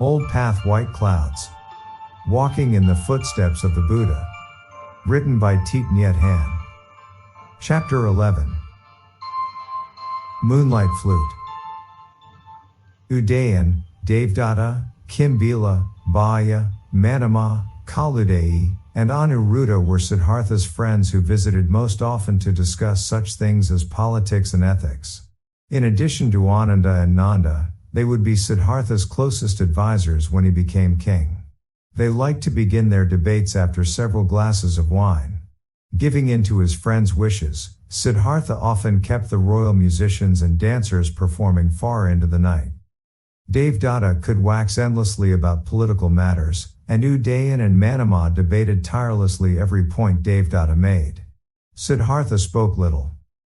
Old Path White Clouds. Walking in the Footsteps of the Buddha. Written by Thich Nhat Hanh. Chapter 11. Moonlight Flute. Udayan, Devdatta, Kimbila, Baya, Manama, Kaludei, and Anuruddha were Siddhartha's friends who visited most often to discuss such things as politics and ethics. In addition to Ananda and Nanda, they would be Siddhartha's closest advisors when he became king. They liked to begin their debates after several glasses of wine. Giving in to his friends' wishes, Siddhartha often kept the royal musicians and dancers performing far into the night. Devdatta could wax endlessly about political matters, and Udayan and Manama debated tirelessly every point Devdatta made. Siddhartha spoke little.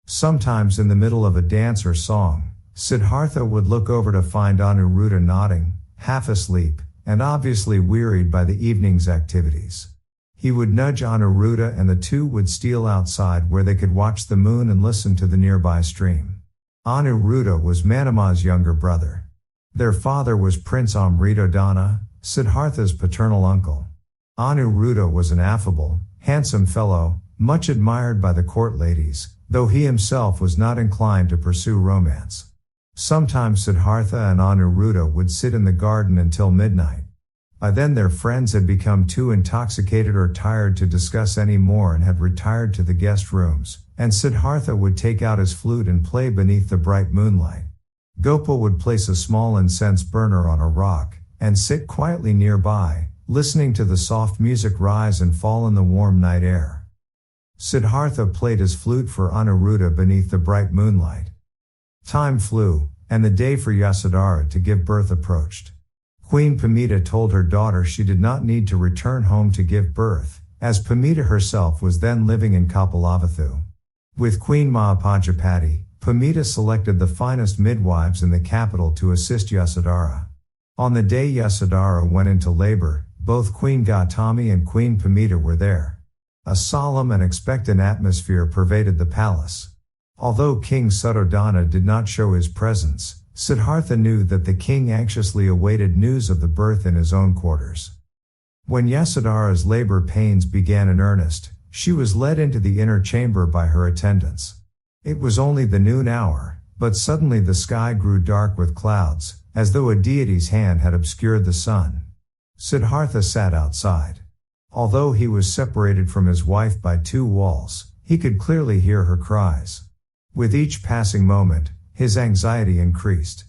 Sometimes in the middle of a dance or song, Siddhartha would look over to find Anuruddha nodding, half asleep, and obviously wearied by the evening's activities. He would nudge Anuruddha and the two would steal outside where they could watch the moon and listen to the nearby stream. Anuruddha was Manama's younger brother. Their father was Prince Amritodana, Siddhartha's paternal uncle. Anuruddha was an affable, handsome fellow, much admired by the court ladies, though he himself was not inclined to pursue romance. Sometimes Siddhartha and Anuruddha would sit in the garden until midnight. By then their friends had become too intoxicated or tired to discuss any more and had retired to the guest rooms, and Siddhartha would take out his flute and play beneath the bright moonlight. Gopa would place a small incense burner on a rock, and sit quietly nearby, listening to the soft music rise and fall in the warm night air. Siddhartha played his flute for Anuruddha beneath the bright moonlight. Time flew, and the day for Yasodhara to give birth approached. Queen Pamita told her daughter she did not need to return home to give birth, as Pamita herself was then living in Kapalavathu. With Queen Mahapanchapati, Pamita selected the finest midwives in the capital to assist Yasodhara. On the day Yasodhara went into labor, both Queen Gautami and Queen Pamita were there. A solemn and expectant atmosphere pervaded the palace. Although King Suddhodana did not show his presence, Siddhartha knew that the king anxiously awaited news of the birth in his own quarters. When Yasodhara's labor pains began in earnest, she was led into the inner chamber by her attendants. It was only the noon hour, but suddenly the sky grew dark with clouds, as though a deity's hand had obscured the sun. Siddhartha sat outside. Although he was separated from his wife by two walls, he could clearly hear her cries. With each passing moment, his anxiety increased.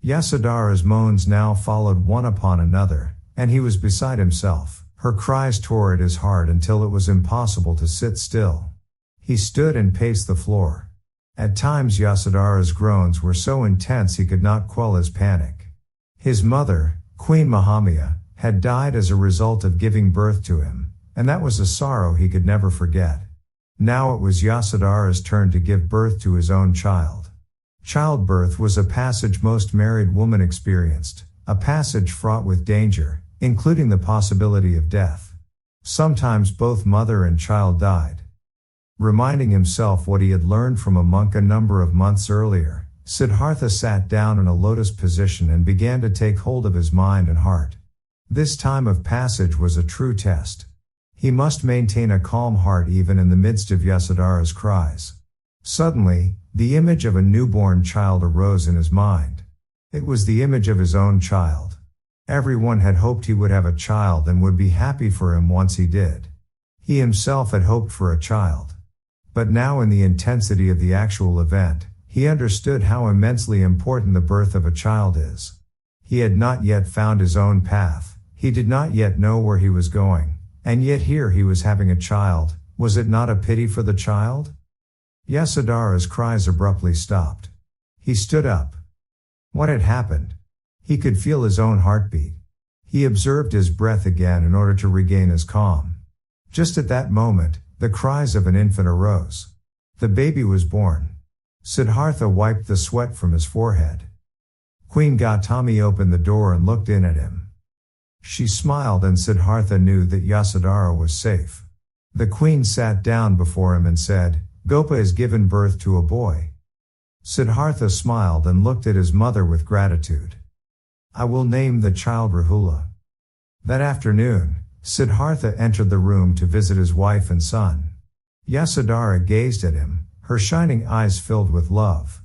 Yasodhara's moans now followed one upon another, and he was beside himself. Her cries tore at his heart until it was impossible to sit still. He stood and paced the floor. At times Yasodhara's groans were so intense he could not quell his panic. His mother, Queen Mahamaya, had died as a result of giving birth to him, and that was a sorrow he could never forget. Now it was Yasodhara's turn to give birth to his own child. Childbirth was a passage most married women experienced, a passage fraught with danger, including the possibility of death. Sometimes both mother and child died. Reminding himself what he had learned from a monk a number of months earlier, Siddhartha sat down in a lotus position and began to take hold of his mind and heart. This time of passage was a true test. He must maintain a calm heart even in the midst of Yasodhara's cries. Suddenly, the image of a newborn child arose in his mind. It was the image of his own child. Everyone had hoped he would have a child and would be happy for him once he did. He himself had hoped for a child. But now in the intensity of the actual event, he understood how immensely important the birth of a child is. He had not yet found his own path, he did not yet know where he was going, and yet here he was having a child. Was it not a pity for the child? Yasodhara's cries abruptly stopped. He stood up. What had happened? He could feel his own heartbeat. He observed his breath again in order to regain his calm. Just at that moment, the cries of an infant arose. The baby was born. Siddhartha wiped the sweat from his forehead. Queen Gautami opened the door and looked in at him. She smiled and Siddhartha knew that Yasodhara was safe. The queen sat down before him and said, "Gopa has given birth to a boy." Siddhartha smiled and looked at his mother with gratitude. I will name the child Rahula. That afternoon, Siddhartha entered the room to visit his wife and son. Yasodhara gazed at him, her shining eyes filled with love.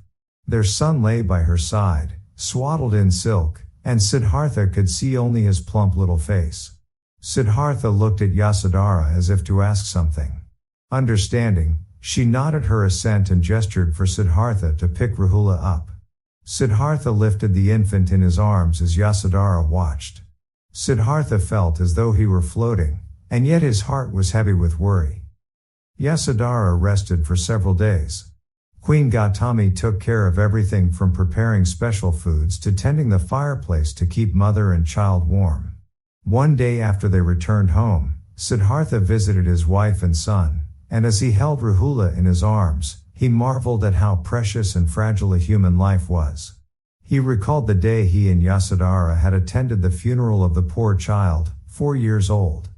Their son lay by her side, swaddled in silk, and Siddhartha could see only his plump little face. Siddhartha looked at Yasodhara as if to ask something. Understanding, she nodded her assent and gestured for Siddhartha to pick Rahula up. Siddhartha lifted the infant in his arms as Yasodhara watched. Siddhartha felt as though he were floating, and yet his heart was heavy with worry. Yasodhara rested for several days. Queen Gautami took care of everything from preparing special foods to tending the fireplace to keep mother and child warm. One day after they returned home, Siddhartha visited his wife and son, and as he held Rahula in his arms, he marveled at how precious and fragile a human life was. He recalled the day he and Yasodhara had attended the funeral of the poor child, 4 years old.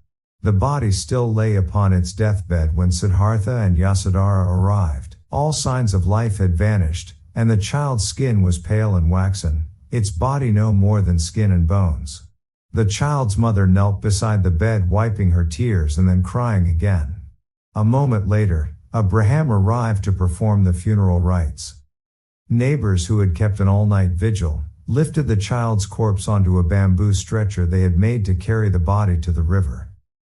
The body still lay upon its deathbed when Siddhartha and Yasodhara arrived. All signs of life had vanished, and the child's skin was pale and waxen, its body no more than skin and bones. The child's mother knelt beside the bed wiping her tears and then crying again. A moment later, a Brahman arrived to perform the funeral rites. Neighbors who had kept an all-night vigil, lifted the child's corpse onto a bamboo stretcher they had made to carry the body to the river.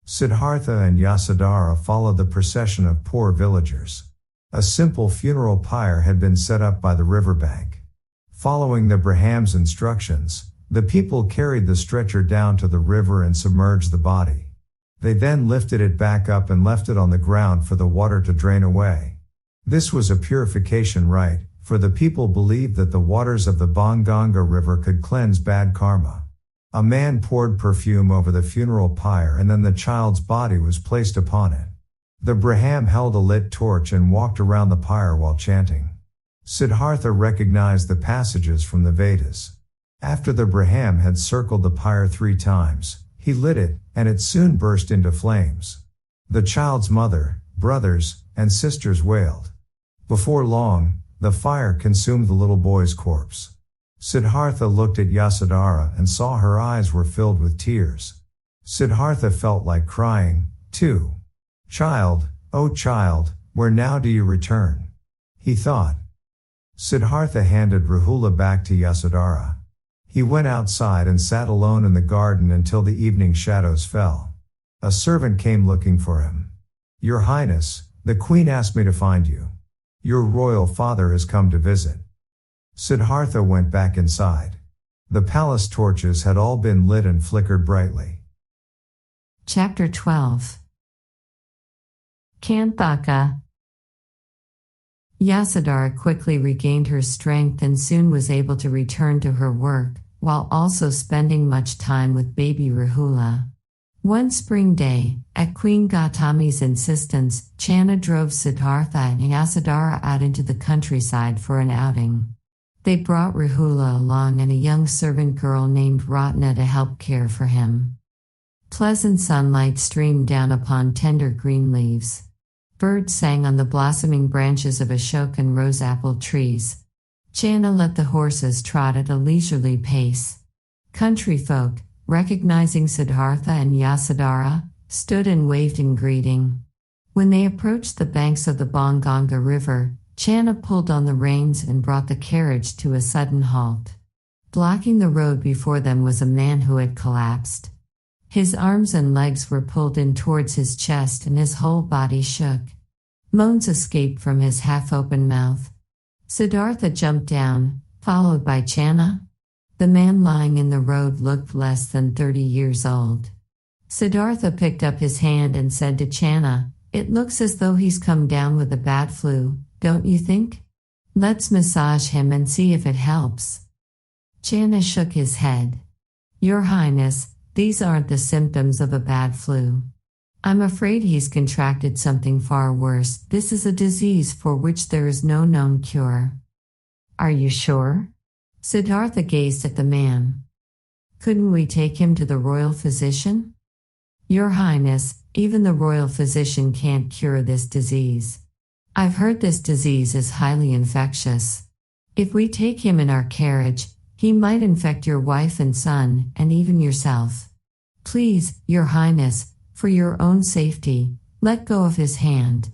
Siddhartha and Yasodhara followed the procession of poor villagers. A simple funeral pyre had been set up by the riverbank. Following the Brahman's instructions, the people carried the stretcher down to the river and submerged the body. They then lifted it back up and left it on the ground for the water to drain away. This was a purification rite, for the people believed that the waters of the Banganga River could cleanse bad karma. A man poured perfume over the funeral pyre and then the child's body was placed upon it. The Brahman held a lit torch and walked around the pyre while chanting. Siddhartha recognized the passages from the Vedas. After the Brahman had circled the pyre 3 times, he lit it, and it soon burst into flames. The child's mother, brothers, and sisters wailed. Before long, the fire consumed the little boy's corpse. Siddhartha looked at Yasodhara and saw her eyes were filled with tears. Siddhartha felt like crying, too. Child, oh child, where now do you return? He thought. Siddhartha handed Rahula back to Yasodhara. He went outside and sat alone in the garden until the evening shadows fell. A servant came looking for him. Your Highness, the Queen asked me to find you. Your royal father has come to visit. Siddhartha went back inside. The palace torches had all been lit and flickered brightly. Chapter 12. Kanthaka. Yasodhara quickly regained her strength and soon was able to return to her work, while also spending much time with baby Rahula. One spring day, at Queen Gautami's insistence, Channa drove Siddhartha and Yasodhara out into the countryside for an outing. They brought Rahula along and a young servant girl named Ratna to help care for him. Pleasant sunlight streamed down upon tender green leaves. Birds sang on the blossoming branches of ashok and rose-apple trees. Channa let the horses trot at a leisurely pace. Country folk, recognizing Siddhartha and Yasodhara, stood and waved in greeting. When they approached the banks of the Banganga River, Channa pulled on the reins and brought the carriage to a sudden halt. Blocking the road before them was a man who had collapsed. His arms and legs were pulled in towards his chest and his whole body shook. Moans escaped from his half-open mouth. Siddhartha jumped down, followed by Channa. The man lying in the road looked less than 30 years old. Siddhartha picked up his hand and said to Channa, "It looks as though he's come down with a bad flu, don't you think? Let's massage him and see if it helps." Channa shook his head. "Your Highness, these aren't the symptoms of a bad flu. I'm afraid he's contracted something far worse. This is a disease for which there is no known cure." "Are you sure?" Siddhartha gazed at the man. "Couldn't we take him to the royal physician?" "Your Highness, even the royal physician can't cure this disease. I've heard this disease is highly infectious. If we take him in our carriage, He might infect your wife and son, and even yourself. Please, Your Highness, for your own safety, let go of his hand."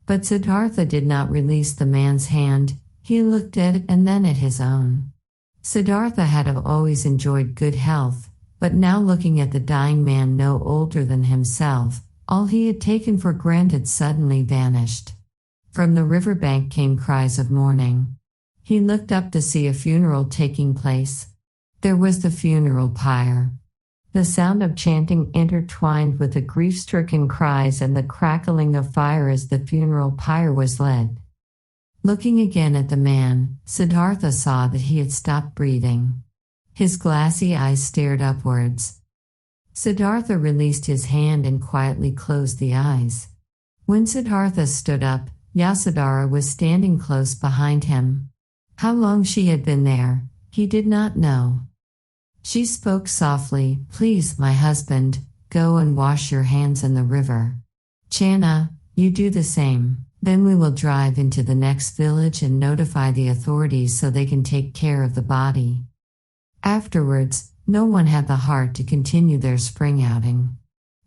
But Siddhartha did not release the man's hand. He looked at it and then at his own. Siddhartha had always enjoyed good health, but now looking at the dying man no older than himself, all he had taken for granted suddenly vanished. From the riverbank came cries of mourning. He looked up to see a funeral taking place. There was the funeral pyre. The sound of chanting intertwined with the grief-stricken cries and the crackling of fire as the funeral pyre was led. Looking again at the man, Siddhartha saw that he had stopped breathing. His glassy eyes stared upwards. Siddhartha released his hand and quietly closed the eyes. When Siddhartha stood up, Yasodhara was standing close behind him. How long she had been there, he did not know. She spoke softly, "Please, my husband, go and wash your hands in the river. Channa, you do the same. Then we will drive into the next village and notify the authorities so they can take care of the body." Afterwards, no one had the heart to continue their spring outing.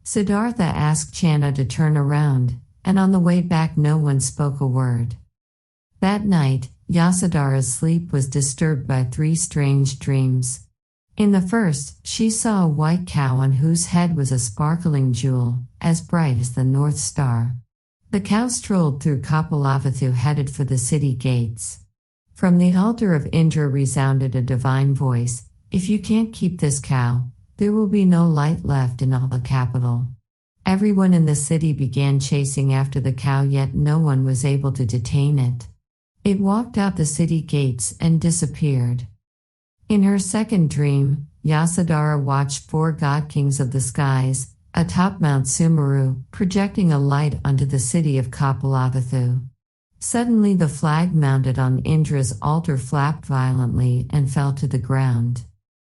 Siddhartha asked Channa to turn around, and on the way back no one spoke a word. That night, Yasodhara's sleep was disturbed by 3 strange dreams. In the first, she saw a white cow on whose head was a sparkling jewel, as bright as the North Star. The cow strolled through Kapalavathu headed for the city gates. From the altar of Indra resounded a divine voice, "If you can't keep this cow, there will be no light left in all the capital." Everyone in the city began chasing after the cow, yet no one was able to detain it. It walked out the city gates and disappeared. In her second dream, Yasodhara watched 4 god kings of the skies, atop Mount Sumeru, projecting a light onto the city of Kapalavathu. Suddenly the flag mounted on Indra's altar flapped violently and fell to the ground.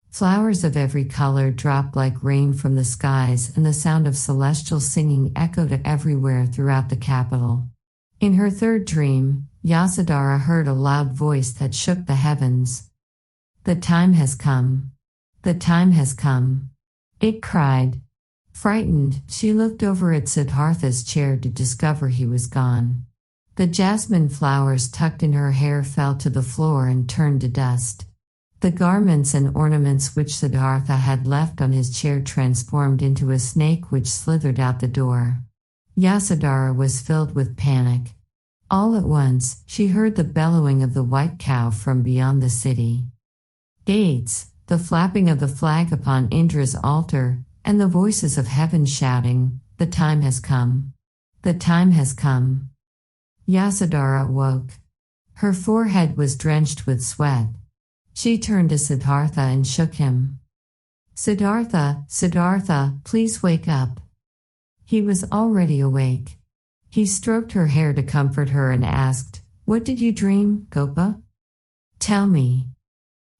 Flowers of every color dropped like rain from the skies, and the sound of celestial singing echoed everywhere throughout the capital. In her third dream, Yasodhara heard a loud voice that shook the heavens. "The time has come. The time has come," it cried. Frightened, she looked over at Siddhartha's chair to discover he was gone. The jasmine flowers tucked in her hair fell to the floor and turned to dust. The garments and ornaments which Siddhartha had left on his chair transformed into a snake which slithered out the door. Yasodhara was filled with panic. All at once, she heard the bellowing of the white cow from beyond the city gates, the flapping of the flag upon Indra's altar, and the voices of heaven shouting, "The time has come. The time has come." Yasodhara awoke. Her forehead was drenched with sweat. She turned to Siddhartha and shook him. "Siddhartha, Siddhartha, please wake up." He was already awake. He stroked her hair to comfort her and asked, "What did you dream, Gopa? Tell me."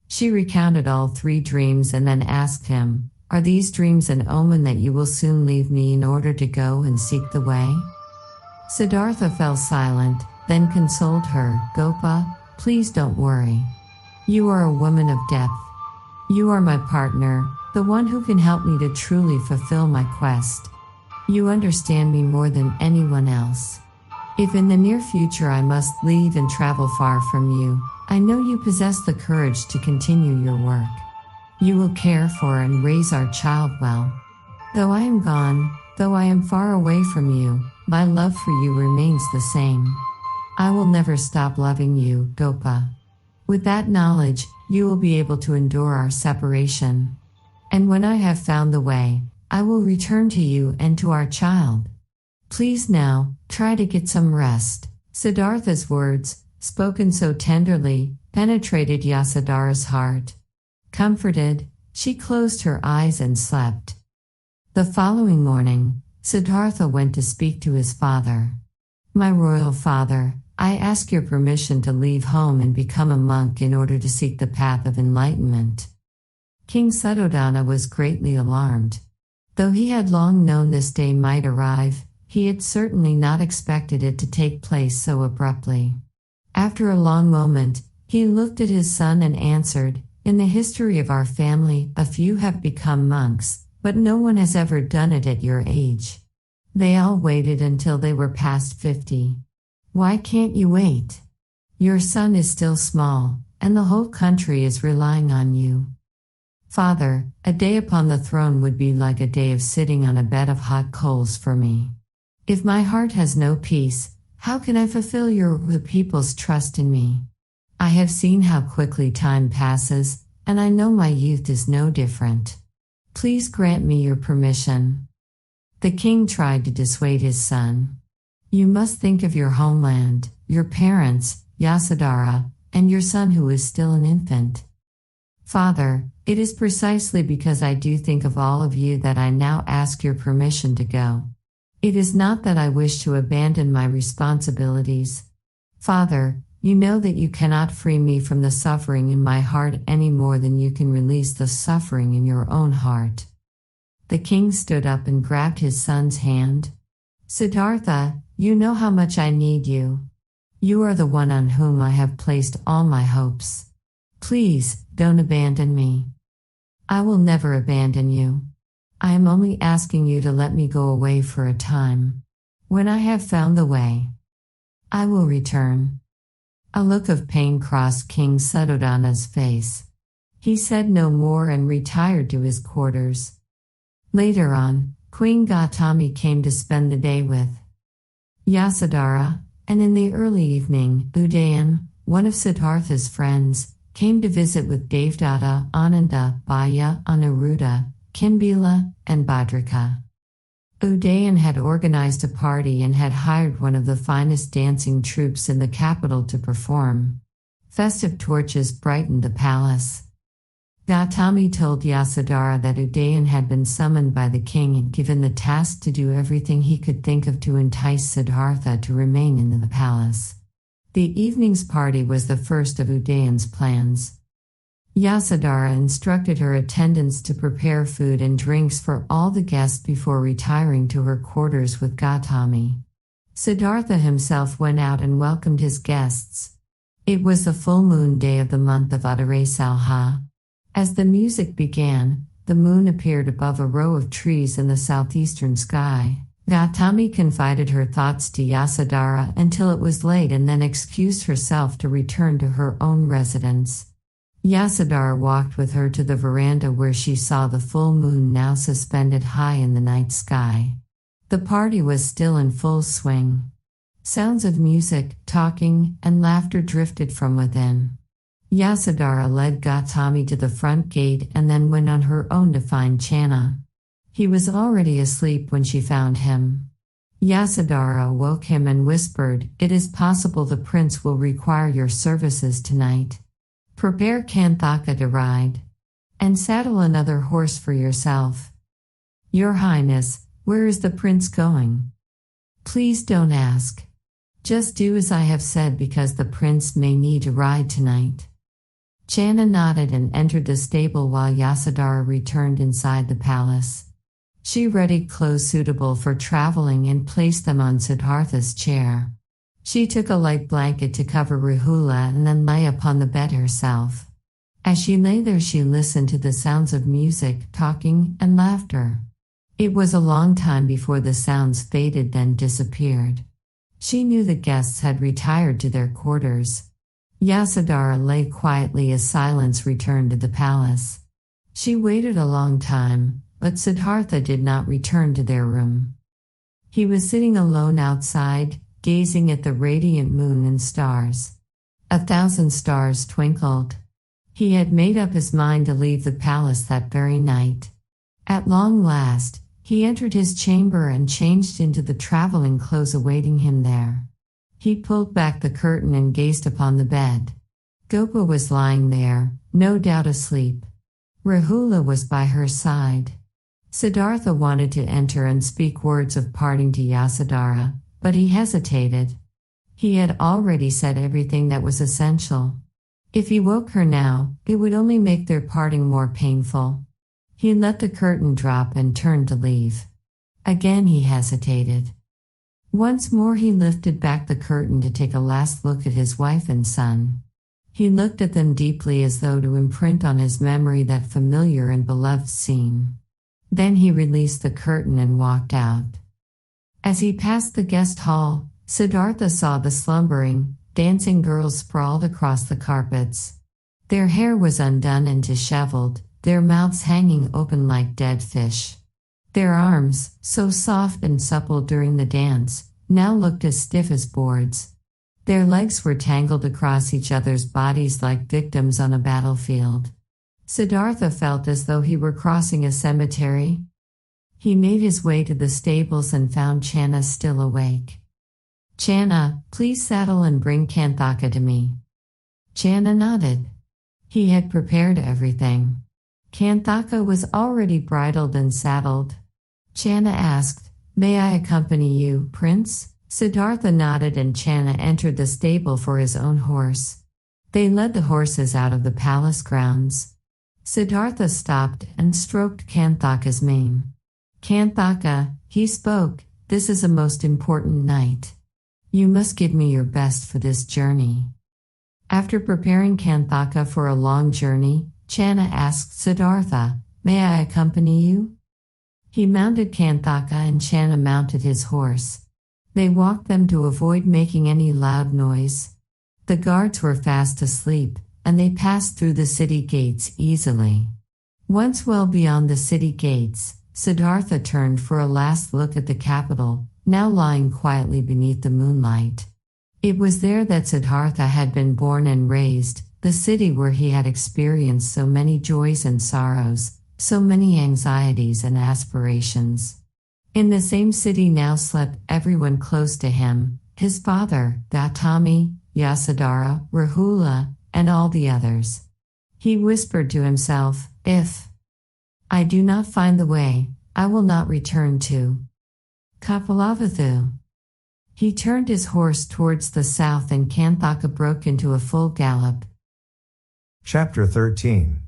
She recounted all 3 dreams and then asked him, "Are these dreams an omen that you will soon leave me in order to go and seek the way?" Siddhartha fell silent, then consoled her, "Gopa, please don't worry. You are a woman of depth. You are my partner, the one who can help me to truly fulfill my quest. You understand me more than anyone else. If in the near future I must leave and travel far from you, I know you possess the courage to continue your work. You will care for and raise our child well. Though I am gone, though I am far away from you, my love for you remains the same. I will never stop loving you, Gopa. With that knowledge, you will be able to endure our separation. And when I have found the way, I will return to you and to our child. Please now, try to get some rest." Siddhartha's words, spoken so tenderly, penetrated Yasodhara's heart. Comforted, she closed her eyes and slept. The following morning, Siddhartha went to speak to his father. "My royal father, I ask your permission to leave home and become a monk in order to seek the path of enlightenment." King Suddhodana was greatly alarmed. Though he had long known this day might arrive, he had certainly not expected it to take place so abruptly. After a long moment, he looked at his son and answered, In the history of our family, a few have become monks, but no one has ever done it at your age. They all waited until they were past 50. Why can't you wait? Your son is still small, and the whole country is relying on you. Father, a day upon the throne would be like a day of sitting on a bed of hot coals for me. If my heart has no peace, how can I fulfill the people's trust in me? I have seen how quickly time passes, and I know my youth is no different. Please grant me your permission. The king tried to dissuade his son. You must think of your homeland, your parents, Yasodhara, and your son who is still an infant. Father, it is precisely because I do think of all of you that I now ask your permission to go. It is not that I wish to abandon my responsibilities. Father, you know that you cannot free me from the suffering in my heart any more than you can release the suffering in your own heart. The king stood up and grabbed his son's hand. Siddhartha, you know how much I need you. You are the one on whom I have placed all my hopes. Please, don't abandon me. I will never abandon you. I am only asking you to let me go away for a time. When I have found the way, I will return. A look of pain crossed King Suddhodana's face. He said no more and retired to his quarters. Later on, Queen Gautami came to spend the day with Yasodhara, and in the early evening, Udayan, one of Siddhartha's friends, came to visit with Devdatta, Ananda, Baya, Anuruddha, Kimbila, and Bhadrika. Udayan had organized a party and had hired one of the finest dancing troupes in the capital to perform. Festive torches brightened the palace. Gautami told Yasodhara that Udayan had been summoned by the king and given the task to do everything he could think of to entice Siddhartha to remain in the palace. The evening's party was the first of Udayan's plans. Yasodhara instructed her attendants to prepare food and drinks for all the guests before retiring to her quarters with Gautami. Siddhartha himself went out and welcomed his guests. It was the full moon day of the month of Uttarasalha. As the music began, the moon appeared above a row of trees in the southeastern sky. Gautami confided her thoughts to Yasodhara until it was late and then excused herself to return to her own residence. Yasodhara walked with her to the veranda where she saw the full moon now suspended high in the night sky. The party was still in full swing. Sounds of music, talking, and laughter drifted from within. Yasodhara led Gautami to the front gate and then went on her own to find Channa. He was already asleep when she found him. Yasodhara woke him and whispered, "It is possible the prince will require your services tonight. Prepare Kanthaka to ride. And saddle another horse for yourself." "Your Highness, where is the prince going?" "Please don't ask. Just do as I have said because the prince may need to ride tonight." Channa nodded and entered the stable while Yasodhara returned inside the palace. She readied clothes suitable for traveling and placed them on Siddhartha's chair. She took a light blanket to cover Rahula and then lay upon the bed herself. As she lay there, she listened to the sounds of music, talking, and laughter. It was a long time before the sounds faded then disappeared. She knew the guests had retired to their quarters. Yasodhara lay quietly as silence returned to the palace. She waited a long time, but Siddhartha did not return to their room. He was sitting alone outside, gazing at the radiant moon and stars. 1,000 stars twinkled. He had made up his mind to leave the palace that very night. At long last, he entered his chamber and changed into the traveling clothes awaiting him there. He pulled back the curtain and gazed upon the bed. Gopa was lying there, no doubt asleep. Rahula was by her side. Siddhartha wanted to enter and speak words of parting to Yasodhara, but he hesitated. He had already said everything that was essential. If he woke her now, it would only make their parting more painful. He let the curtain drop and turned to leave. Again he hesitated. Once more he lifted back the curtain to take a last look at his wife and son. He looked at them deeply as though to imprint on his memory that familiar and beloved scene. Then he released the curtain and walked out. As he passed the guest hall, Siddhartha saw the slumbering, dancing girls sprawled across the carpets. Their hair was undone and disheveled, their mouths hanging open like dead fish. Their arms, so soft and supple during the dance, now looked as stiff as boards. Their legs were tangled across each other's bodies like victims on a battlefield. Siddhartha felt as though he were crossing a cemetery. He made his way to the stables and found Channa still awake. "Channa, please saddle and bring Kanthaka to me." Channa nodded. He had prepared everything. Kanthaka was already bridled and saddled. Channa asked, "May I accompany you, Prince?" Siddhartha nodded and Channa entered the stable for his own horse. They led the horses out of the palace grounds. Siddhartha stopped and stroked Kanthaka's mane. "Kanthaka," he spoke, "this is a most important night. You must give me your best for this journey." After preparing Kanthaka for a long journey, Channa asked Siddhartha, "May I accompany you?" He mounted Kanthaka and Channa mounted his horse. They walked them to avoid making any loud noise. The guards were fast asleep, and they passed through the city gates easily. Once well beyond the city gates, Siddhartha turned for a last look at the capital, now lying quietly beneath the moonlight. It was there that Siddhartha had been born and raised, the city where he had experienced so many joys and sorrows, so many anxieties and aspirations. In the same city now slept everyone close to him, his father, Gautami, Yasodhara, Rahula, and all the others. He whispered to himself, "If I do not find the way, I will not return to Kapalavathu." He turned his horse towards the south and Kanthaka broke into a full gallop. Chapter 13.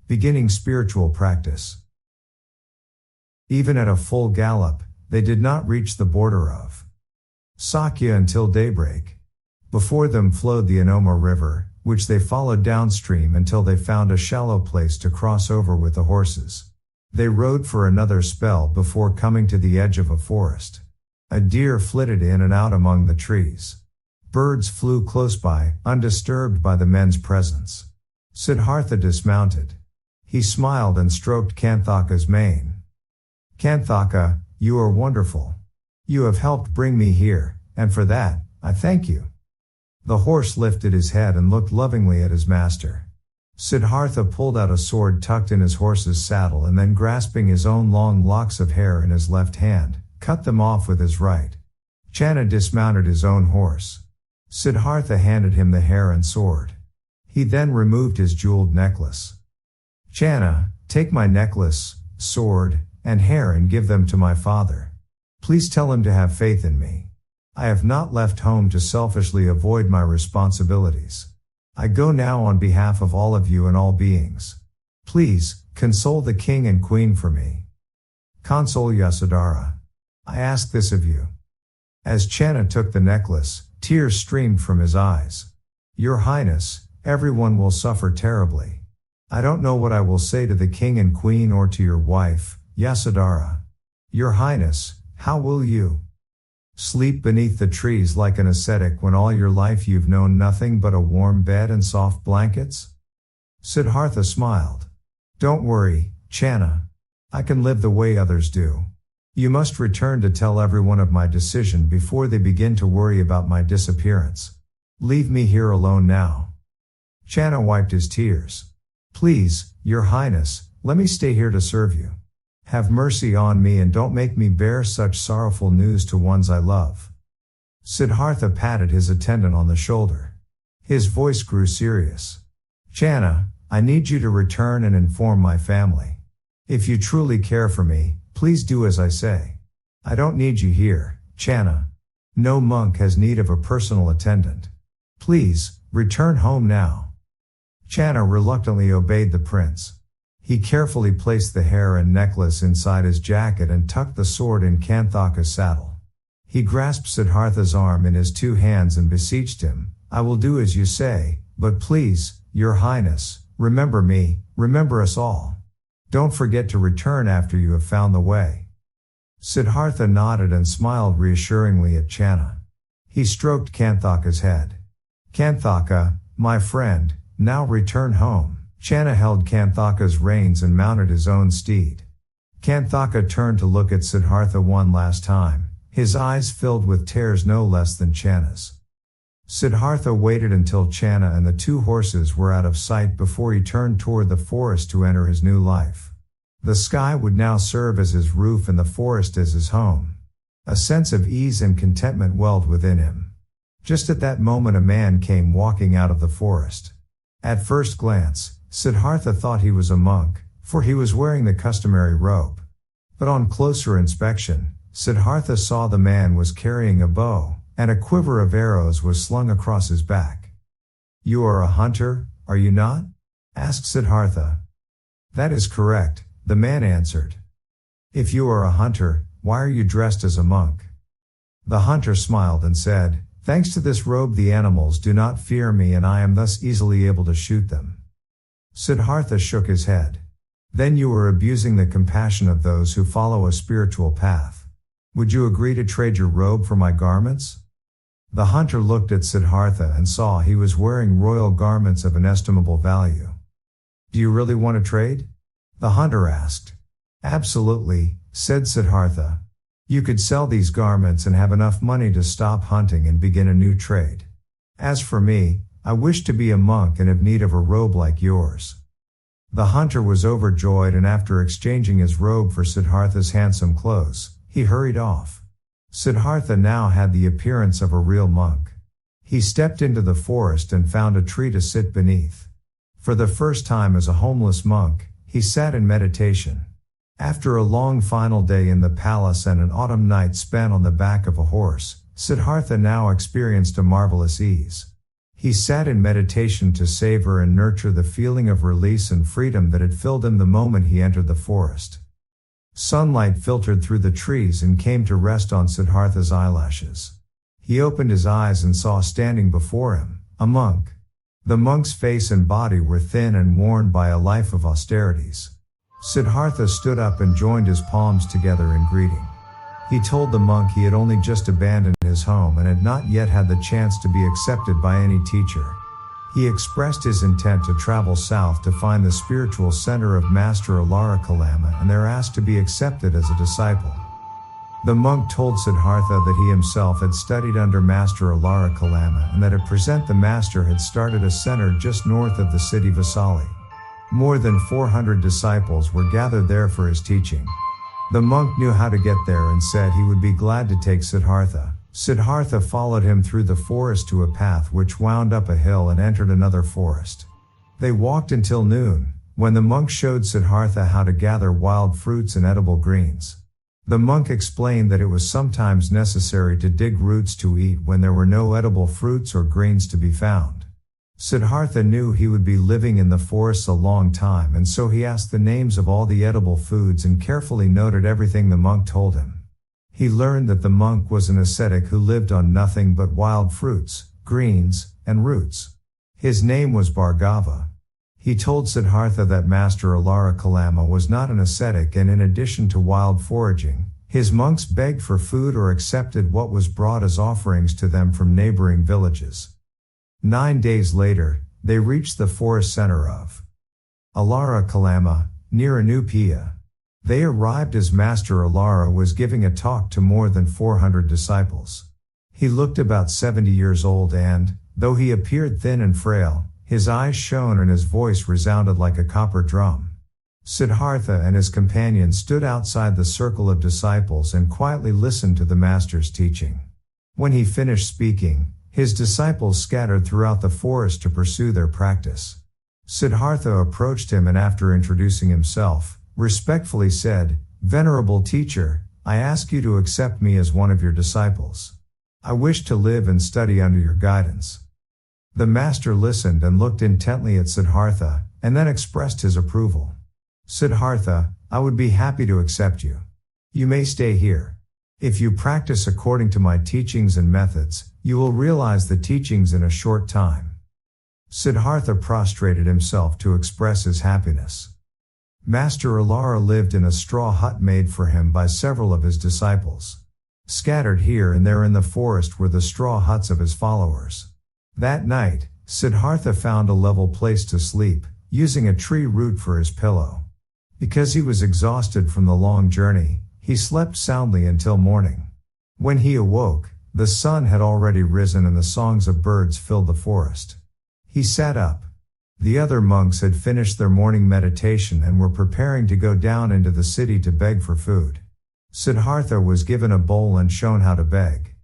Beginning spiritual practice. Even at a full gallop, they did not reach the border of Sakya until daybreak. Before them flowed the Anoma River, which they followed downstream until they found a shallow place to cross over with the horses. They rode for another spell before coming to the edge of a forest. A deer flitted in and out among the trees. Birds flew close by, undisturbed by the men's presence. Siddhartha dismounted. He smiled and stroked Kanthaka's mane. "Kanthaka, you are wonderful. You have helped bring me here, and for that, I thank you." The horse lifted his head and looked lovingly at his master. Siddhartha pulled out a sword tucked in his horse's saddle and then grasping his own long locks of hair in his left hand, cut them off with his right. Channa dismounted his own horse. Siddhartha handed him the hair and sword. He then removed his jeweled necklace. "Channa, take my necklace, sword, and hair and give them to my father. Please tell him to have faith in me. I have not left home to selfishly avoid my responsibilities. I go now on behalf of all of you and all beings. Please, console the king and queen for me. Console Yasodhara. I ask this of you." As Channa took the necklace, tears streamed from his eyes. "Your Highness, everyone will suffer terribly. I don't know what I will say to the king and queen or to your wife, Yasodhara. Your Highness, how will you sleep beneath the trees like an ascetic when all your life you've known nothing but a warm bed and soft blankets?" Siddhartha smiled. "Don't worry, Channa. I can live the way others do. You must return to tell everyone of my decision before they begin to worry about my disappearance. Leave me here alone now." Channa wiped his tears. "Please, Your Highness, let me stay here to serve you. Have mercy on me and don't make me bear such sorrowful news to ones I love." Siddhartha patted his attendant on the shoulder. His voice grew serious. "Channa, I need you to return and inform my family. If you truly care for me, please do as I say. I don't need you here, Channa. No monk has need of a personal attendant. Please, return home now." Channa reluctantly obeyed the prince. He carefully placed the hair and necklace inside his jacket and tucked the sword in Kanthaka's saddle. He grasped Siddhartha's arm in his two hands and beseeched him, I will do as you say, but please, Your Highness, remember me, remember us all. Don't forget to return after you have found the way. Siddhartha nodded and smiled reassuringly at Channa. He stroked Kanthaka's head. Kanthaka, my friend, now return home. Channa held Kanthaka's reins and mounted his own steed. Kanthaka turned to look at Siddhartha one last time, his eyes filled with tears no less than Channa's. Siddhartha waited until Channa and the two horses were out of sight before he turned toward the forest to enter his new life. The sky would now serve as his roof and the forest as his home. A sense of ease and contentment welled within him. Just at that moment a man came walking out of the forest. At first glance, Siddhartha thought he was a monk, for he was wearing the customary robe. But on closer inspection, Siddhartha saw the man was carrying a bow, and a quiver of arrows was slung across his back. You are a hunter, are you not? Asked Siddhartha. That is correct, the man answered. If you are a hunter, why are you dressed as a monk? The hunter smiled and said, Thanks to this robe the animals do not fear me and I am thus easily able to shoot them. Siddhartha shook his head. Then you are abusing the compassion of those who follow a spiritual path. Would you agree to trade your robe for my garments? The hunter looked at Siddhartha and saw he was wearing royal garments of inestimable value. Do you really want to trade? The hunter asked. Absolutely, said Siddhartha. You could sell these garments and have enough money to stop hunting and begin a new trade. As for me, I wish to be a monk and have need of a robe like yours. The hunter was overjoyed and after exchanging his robe for Siddhartha's handsome clothes, he hurried off. Siddhartha now had the appearance of a real monk. He stepped into the forest and found a tree to sit beneath. For the first time as a homeless monk, he sat in meditation. After a long final day in the palace and an autumn night spent on the back of a horse, Siddhartha now experienced a marvelous ease. He sat in meditation to savor and nurture the feeling of release and freedom that had filled him the moment he entered the forest. Sunlight filtered through the trees and came to rest on Siddhartha's eyelashes. He opened his eyes and saw standing before him, a monk. The monk's face and body were thin and worn by a life of austerities. Siddhartha stood up and joined his palms together in greeting. He told the monk he had only just abandoned his home and had not yet had the chance to be accepted by any teacher. He expressed his intent to travel south to find the spiritual center of Master Alara Kalama and there asked to be accepted as a disciple. The monk told Siddhartha that he himself had studied under Master Alara Kalama and that at present the master had started a center just north of the city Vasali. More than 400 disciples were gathered there for his teaching. The monk knew how to get there and said he would be glad to take Siddhartha. Siddhartha followed him through the forest to a path which wound up a hill and entered another forest. They walked until noon, when the monk showed Siddhartha how to gather wild fruits and edible greens. The monk explained that it was sometimes necessary to dig roots to eat when there were no edible fruits or greens to be found. Siddhartha knew he would be living in the forests a long time and so he asked the names of all the edible foods and carefully noted everything the monk told him. He learned that the monk was an ascetic who lived on nothing but wild fruits, greens, and roots. His name was Bhargava. He told Siddhartha that Master Alara Kalama was not an ascetic and in addition to wild foraging, his monks begged for food or accepted what was brought as offerings to them from neighboring villages. 9 days later, they reached the forest center of Alara Kalama, near Anupiya. They arrived as Master Alara was giving a talk to more than 400 disciples. He looked about 70 years old and, though he appeared thin and frail, his eyes shone and his voice resounded like a copper drum. Siddhartha and his companion stood outside the circle of disciples and quietly listened to the master's teaching. When he finished speaking, his disciples scattered throughout the forest to pursue their practice. Siddhartha approached him and after introducing himself, respectfully said, "Venerable teacher, I ask you to accept me as one of your disciples. I wish to live and study under your guidance." The master listened and looked intently at Siddhartha, and then expressed his approval. "Siddhartha, I would be happy to accept you. You may stay here." If you practice according to my teachings and methods, you will realize the teachings in a short time. Siddhartha prostrated himself to express his happiness. Master Alara lived in a straw hut made for him by several of his disciples. Scattered here and there in the forest were the straw huts of his followers. That night, Siddhartha found a level place to sleep, using a tree root for his pillow. Because he was exhausted from the long journey, he slept soundly until morning. When he awoke, the sun had already risen and the songs of birds filled the forest. He sat up. The other monks had finished their morning meditation and were preparing to go down into the city to beg for food. Siddhartha was given a bowl and shown how to beg.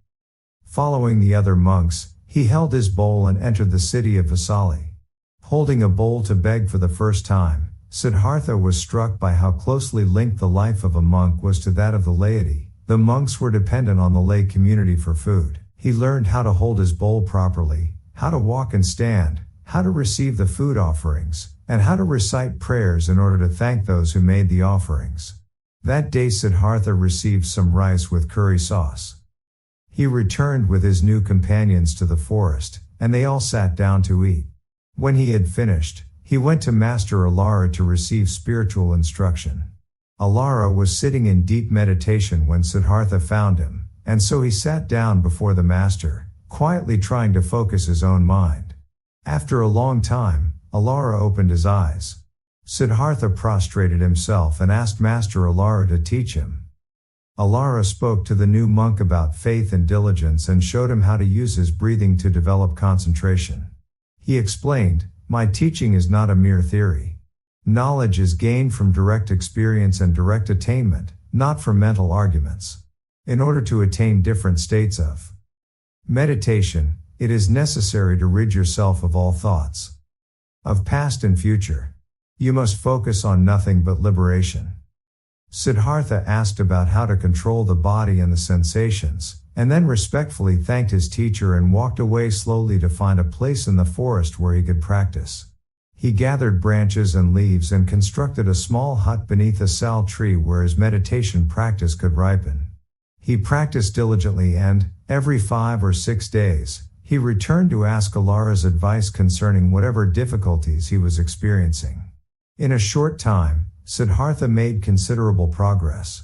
Following the other monks, he held his bowl and entered the city of Vesali. Holding a bowl to beg for the first time, Siddhartha was struck by how closely linked the life of a monk was to that of the laity. The monks were dependent on the lay community for food. He learned how to hold his bowl properly, how to walk and stand, how to receive the food offerings, and how to recite prayers in order to thank those who made the offerings. That day Siddhartha received some rice with curry sauce. He returned with his new companions to the forest, and they all sat down to eat. When he had finished, he went to Master Alara to receive spiritual instruction. Alara was sitting in deep meditation when Siddhartha found him, and so he sat down before the master, quietly trying to focus his own mind. After a long time, Alara opened his eyes. Siddhartha prostrated himself and asked Master Alara to teach him. Alara spoke to the new monk about faith and diligence and showed him how to use his breathing to develop concentration. He explained, "My teaching is not a mere theory. Knowledge is gained from direct experience and direct attainment, not from mental arguments. In order to attain different states of meditation, it is necessary to rid yourself of all thoughts of past and future. You must focus on nothing but liberation." Siddhartha asked about how to control the body and the sensations, and then respectfully thanked his teacher and walked away slowly to find a place in the forest where he could practice. He gathered branches and leaves and constructed a small hut beneath a sal tree where his meditation practice could ripen. He practiced diligently and, every 5 or 6 days, he returned to ask Alara's advice concerning whatever difficulties he was experiencing. In a short time, Siddhartha made considerable progress.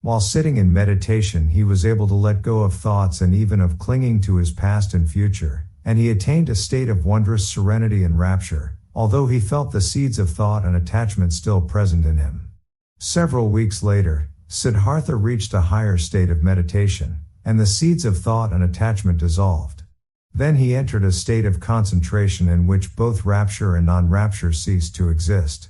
While sitting in meditation, he was able to let go of thoughts and even of clinging to his past and future, and he attained a state of wondrous serenity and rapture, although he felt the seeds of thought and attachment still present in him. Several weeks later, Siddhartha reached a higher state of meditation, and the seeds of thought and attachment dissolved. Then he entered a state of concentration in which both rapture and non-rapture ceased to exist.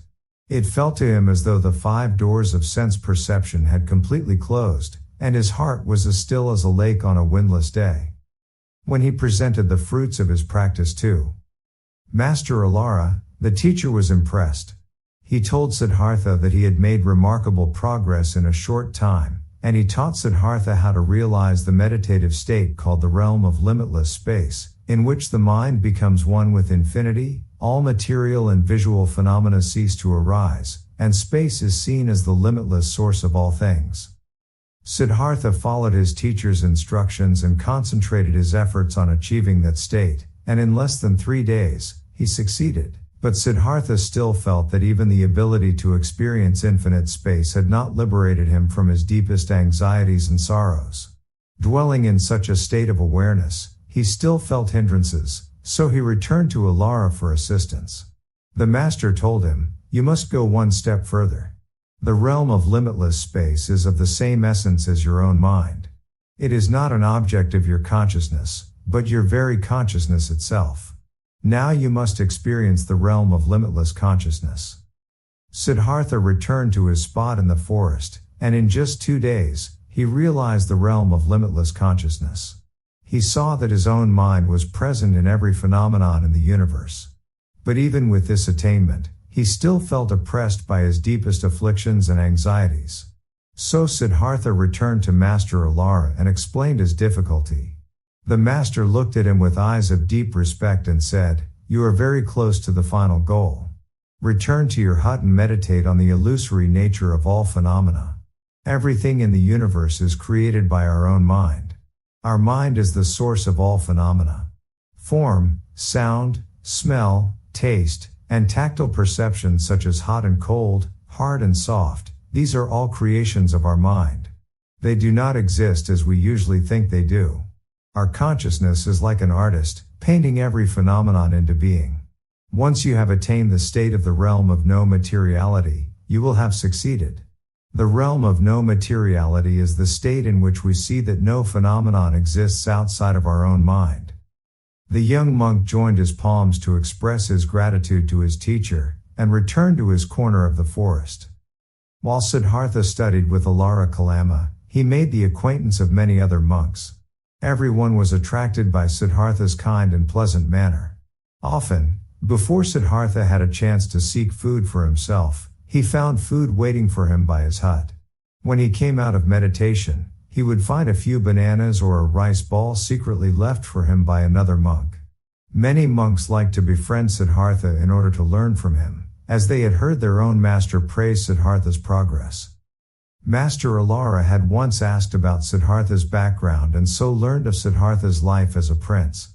It felt to him as though the 5 doors of sense perception had completely closed, and his heart was as still as a lake on a windless day. When he presented the fruits of his practice to Master Alara, the teacher was impressed. He told Siddhartha that he had made remarkable progress in a short time, and he taught Siddhartha how to realize the meditative state called the realm of limitless space, in which the mind becomes one with infinity, all material and visual phenomena cease to arise, and space is seen as the limitless source of all things. Siddhartha followed his teacher's instructions and concentrated his efforts on achieving that state, and in less than 3 days, he succeeded. But Siddhartha still felt that even the ability to experience infinite space had not liberated him from his deepest anxieties and sorrows. Dwelling in such a state of awareness, he still felt hindrances, so he returned to Alara for assistance. The master told him, "You must go one step further. The realm of limitless space is of the same essence as your own mind. It is not an object of your consciousness, but your very consciousness itself. Now you must experience the realm of limitless consciousness." Siddhartha returned to his spot in the forest, and in just 2 days, he realized the realm of limitless consciousness. He saw that his own mind was present in every phenomenon in the universe. But even with this attainment, he still felt oppressed by his deepest afflictions and anxieties. So Siddhartha returned to Master Alara and explained his difficulty. The master looked at him with eyes of deep respect and said, "You are very close to the final goal. Return to your hut and meditate on the illusory nature of all phenomena." Everything in the universe is created by our own mind. Our mind is the source of all phenomena. Form, sound, smell, taste, and tactile perceptions such as hot and cold, hard and soft, these are all creations of our mind. They do not exist as we usually think they do. Our consciousness is like an artist, painting every phenomenon into being. Once you have attained the state of the realm of no materiality, you will have succeeded. The realm of no materiality is the state in which we see that no phenomenon exists outside of our own mind. The young monk joined his palms to express his gratitude to his teacher, and returned to his corner of the forest. While Siddhartha studied with Alara Kalama, he made the acquaintance of many other monks. Everyone was attracted by Siddhartha's kind and pleasant manner. Often, before Siddhartha had a chance to seek food for himself, he found food waiting for him by his hut. When he came out of meditation, he would find a few bananas or a rice ball secretly left for him by another monk. Many monks liked to befriend Siddhartha in order to learn from him, as they had heard their own master praise Siddhartha's progress. Master Alara had once asked about Siddhartha's background and so learned of Siddhartha's life as a prince.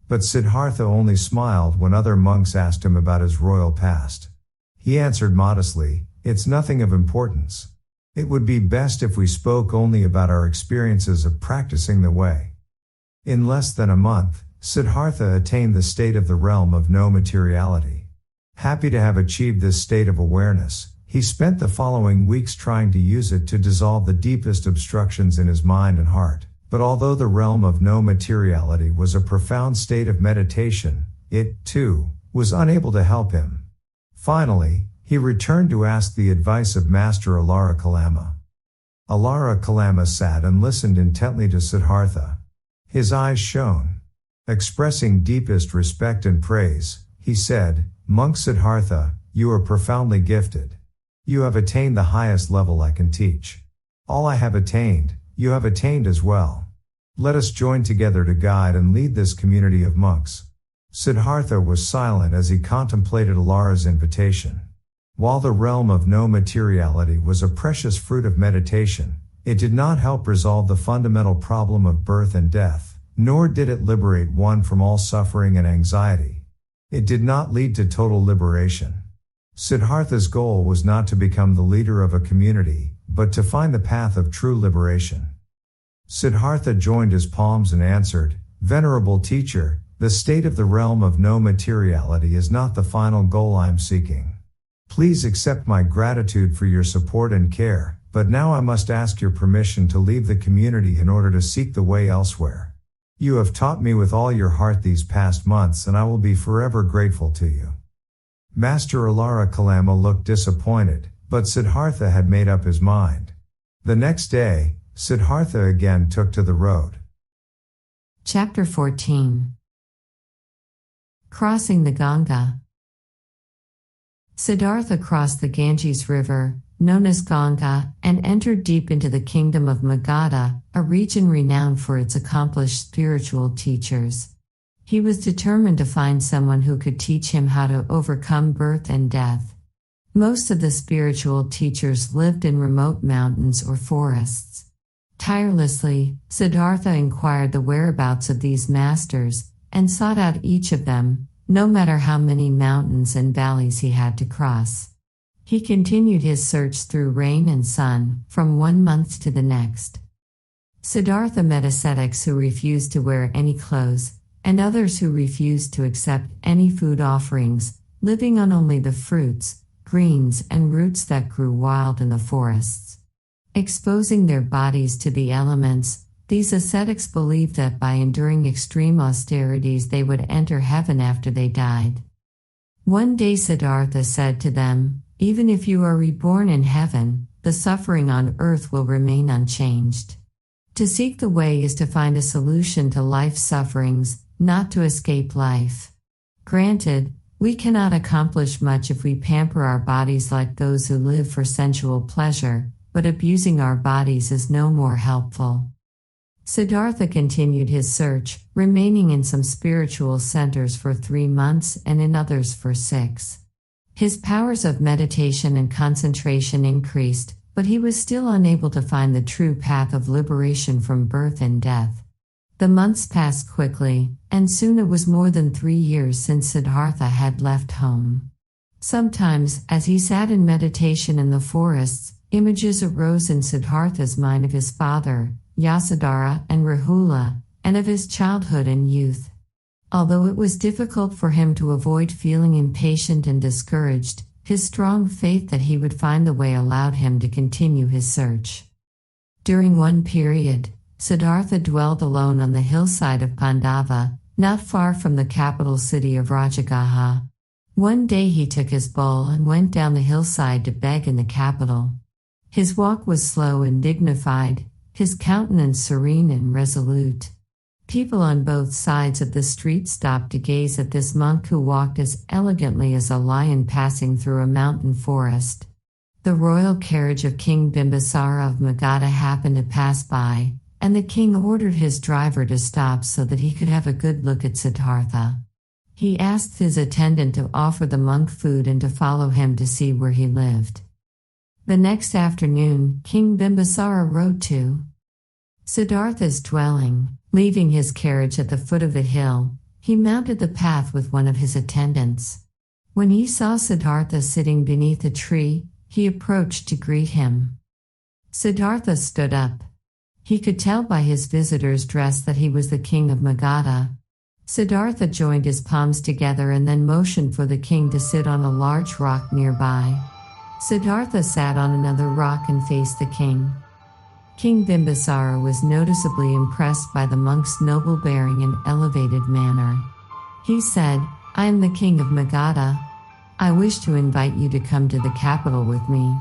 But Siddhartha only smiled when other monks asked him about his royal past. He answered modestly, "It's nothing of importance. It would be best if we spoke only about our experiences of practicing the way." In less than a month, Siddhartha attained the state of the realm of no materiality. Happy to have achieved this state of awareness, he spent the following weeks trying to use it to dissolve the deepest obstructions in his mind and heart. But although the realm of no materiality was a profound state of meditation, it, too, was unable to help him. Finally, he returned to ask the advice of Master Alara Kalama. Alara Kalama sat and listened intently to Siddhartha. His eyes shone. Expressing deepest respect and praise, he said, "Monk Siddhartha, you are profoundly gifted. You have attained the highest level I can teach. All I have attained, you have attained as well. Let us join together to guide and lead this community of monks." Siddhartha was silent as he contemplated Alara's invitation. While the realm of no materiality was a precious fruit of meditation, it did not help resolve the fundamental problem of birth and death, nor did it liberate one from all suffering and anxiety. It did not lead to total liberation. Siddhartha's goal was not to become the leader of a community, but to find the path of true liberation. Siddhartha joined his palms and answered, "Venerable teacher, the state of the realm of no materiality is not the final goal I am seeking. Please accept my gratitude for your support and care, but now I must ask your permission to leave the community in order to seek the way elsewhere. You have taught me with all your heart these past months and I will be forever grateful to you." Master Alara Kalama looked disappointed, but Siddhartha had made up his mind. The next day, Siddhartha again took to the road. Chapter 14. Crossing the Ganga. Siddhartha crossed the Ganges River, known as Ganga, and entered deep into the kingdom of Magadha, a region renowned for its accomplished spiritual teachers. He was determined to find someone who could teach him how to overcome birth and death. Most of the spiritual teachers lived in remote mountains or forests. Tirelessly, Siddhartha inquired the whereabouts of these masters, and sought out each of them, no matter how many mountains and valleys he had to cross. He continued his search through rain and sun, from one month to the next. Siddhartha met ascetics who refused to wear any clothes, and others who refused to accept any food offerings, living on only the fruits, greens, and roots that grew wild in the forests. Exposing their bodies to the elements, these ascetics believed that by enduring extreme austerities they would enter heaven after they died. One day Siddhartha said to them, "Even if you are reborn in heaven, the suffering on earth will remain unchanged. To seek the way is to find a solution to life's sufferings, not to escape life. Granted, we cannot accomplish much if we pamper our bodies like those who live for sensual pleasure, but abusing our bodies is no more helpful." Siddhartha continued his search, remaining in some spiritual centers for 3 months and in others for 6. His powers of meditation and concentration increased, but he was still unable to find the true path of liberation from birth and death. The months passed quickly, and soon it was more than 3 years since Siddhartha had left home. Sometimes, as he sat in meditation in the forests, images arose in Siddhartha's mind of his father, Yasodhara, and Rahula, and of his childhood and youth. Although it was difficult for him to avoid feeling impatient and discouraged, his strong faith that he would find the way allowed him to continue his search. During one period, Siddhartha dwelled alone on the hillside of Pandava, not far from the capital city of Rajagaha. One day he took his bowl and went down the hillside to beg in the capital. His walk was slow and dignified, his countenance serene and resolute. People on both sides of the street stopped to gaze at this monk who walked as elegantly as a lion passing through a mountain forest. The royal carriage of King Bimbisara of Magadha happened to pass by, and the king ordered his driver to stop so that he could have a good look at Siddhartha. He asked his attendant to offer the monk food and to follow him to see where he lived. The next afternoon, King Bimbisara rode to Siddhartha's dwelling. Leaving his carriage at the foot of the hill, he mounted the path with one of his attendants. When he saw Siddhartha sitting beneath a tree, he approached to greet him. Siddhartha stood up. He could tell by his visitor's dress that he was the king of Magadha. Siddhartha joined his palms together and then motioned for the king to sit on a large rock nearby. Siddhartha sat on another rock and faced the king. King Bimbisara was noticeably impressed by the monk's noble bearing and elevated manner. He said, "I am the king of Magadha. I wish to invite you to come to the capital with me.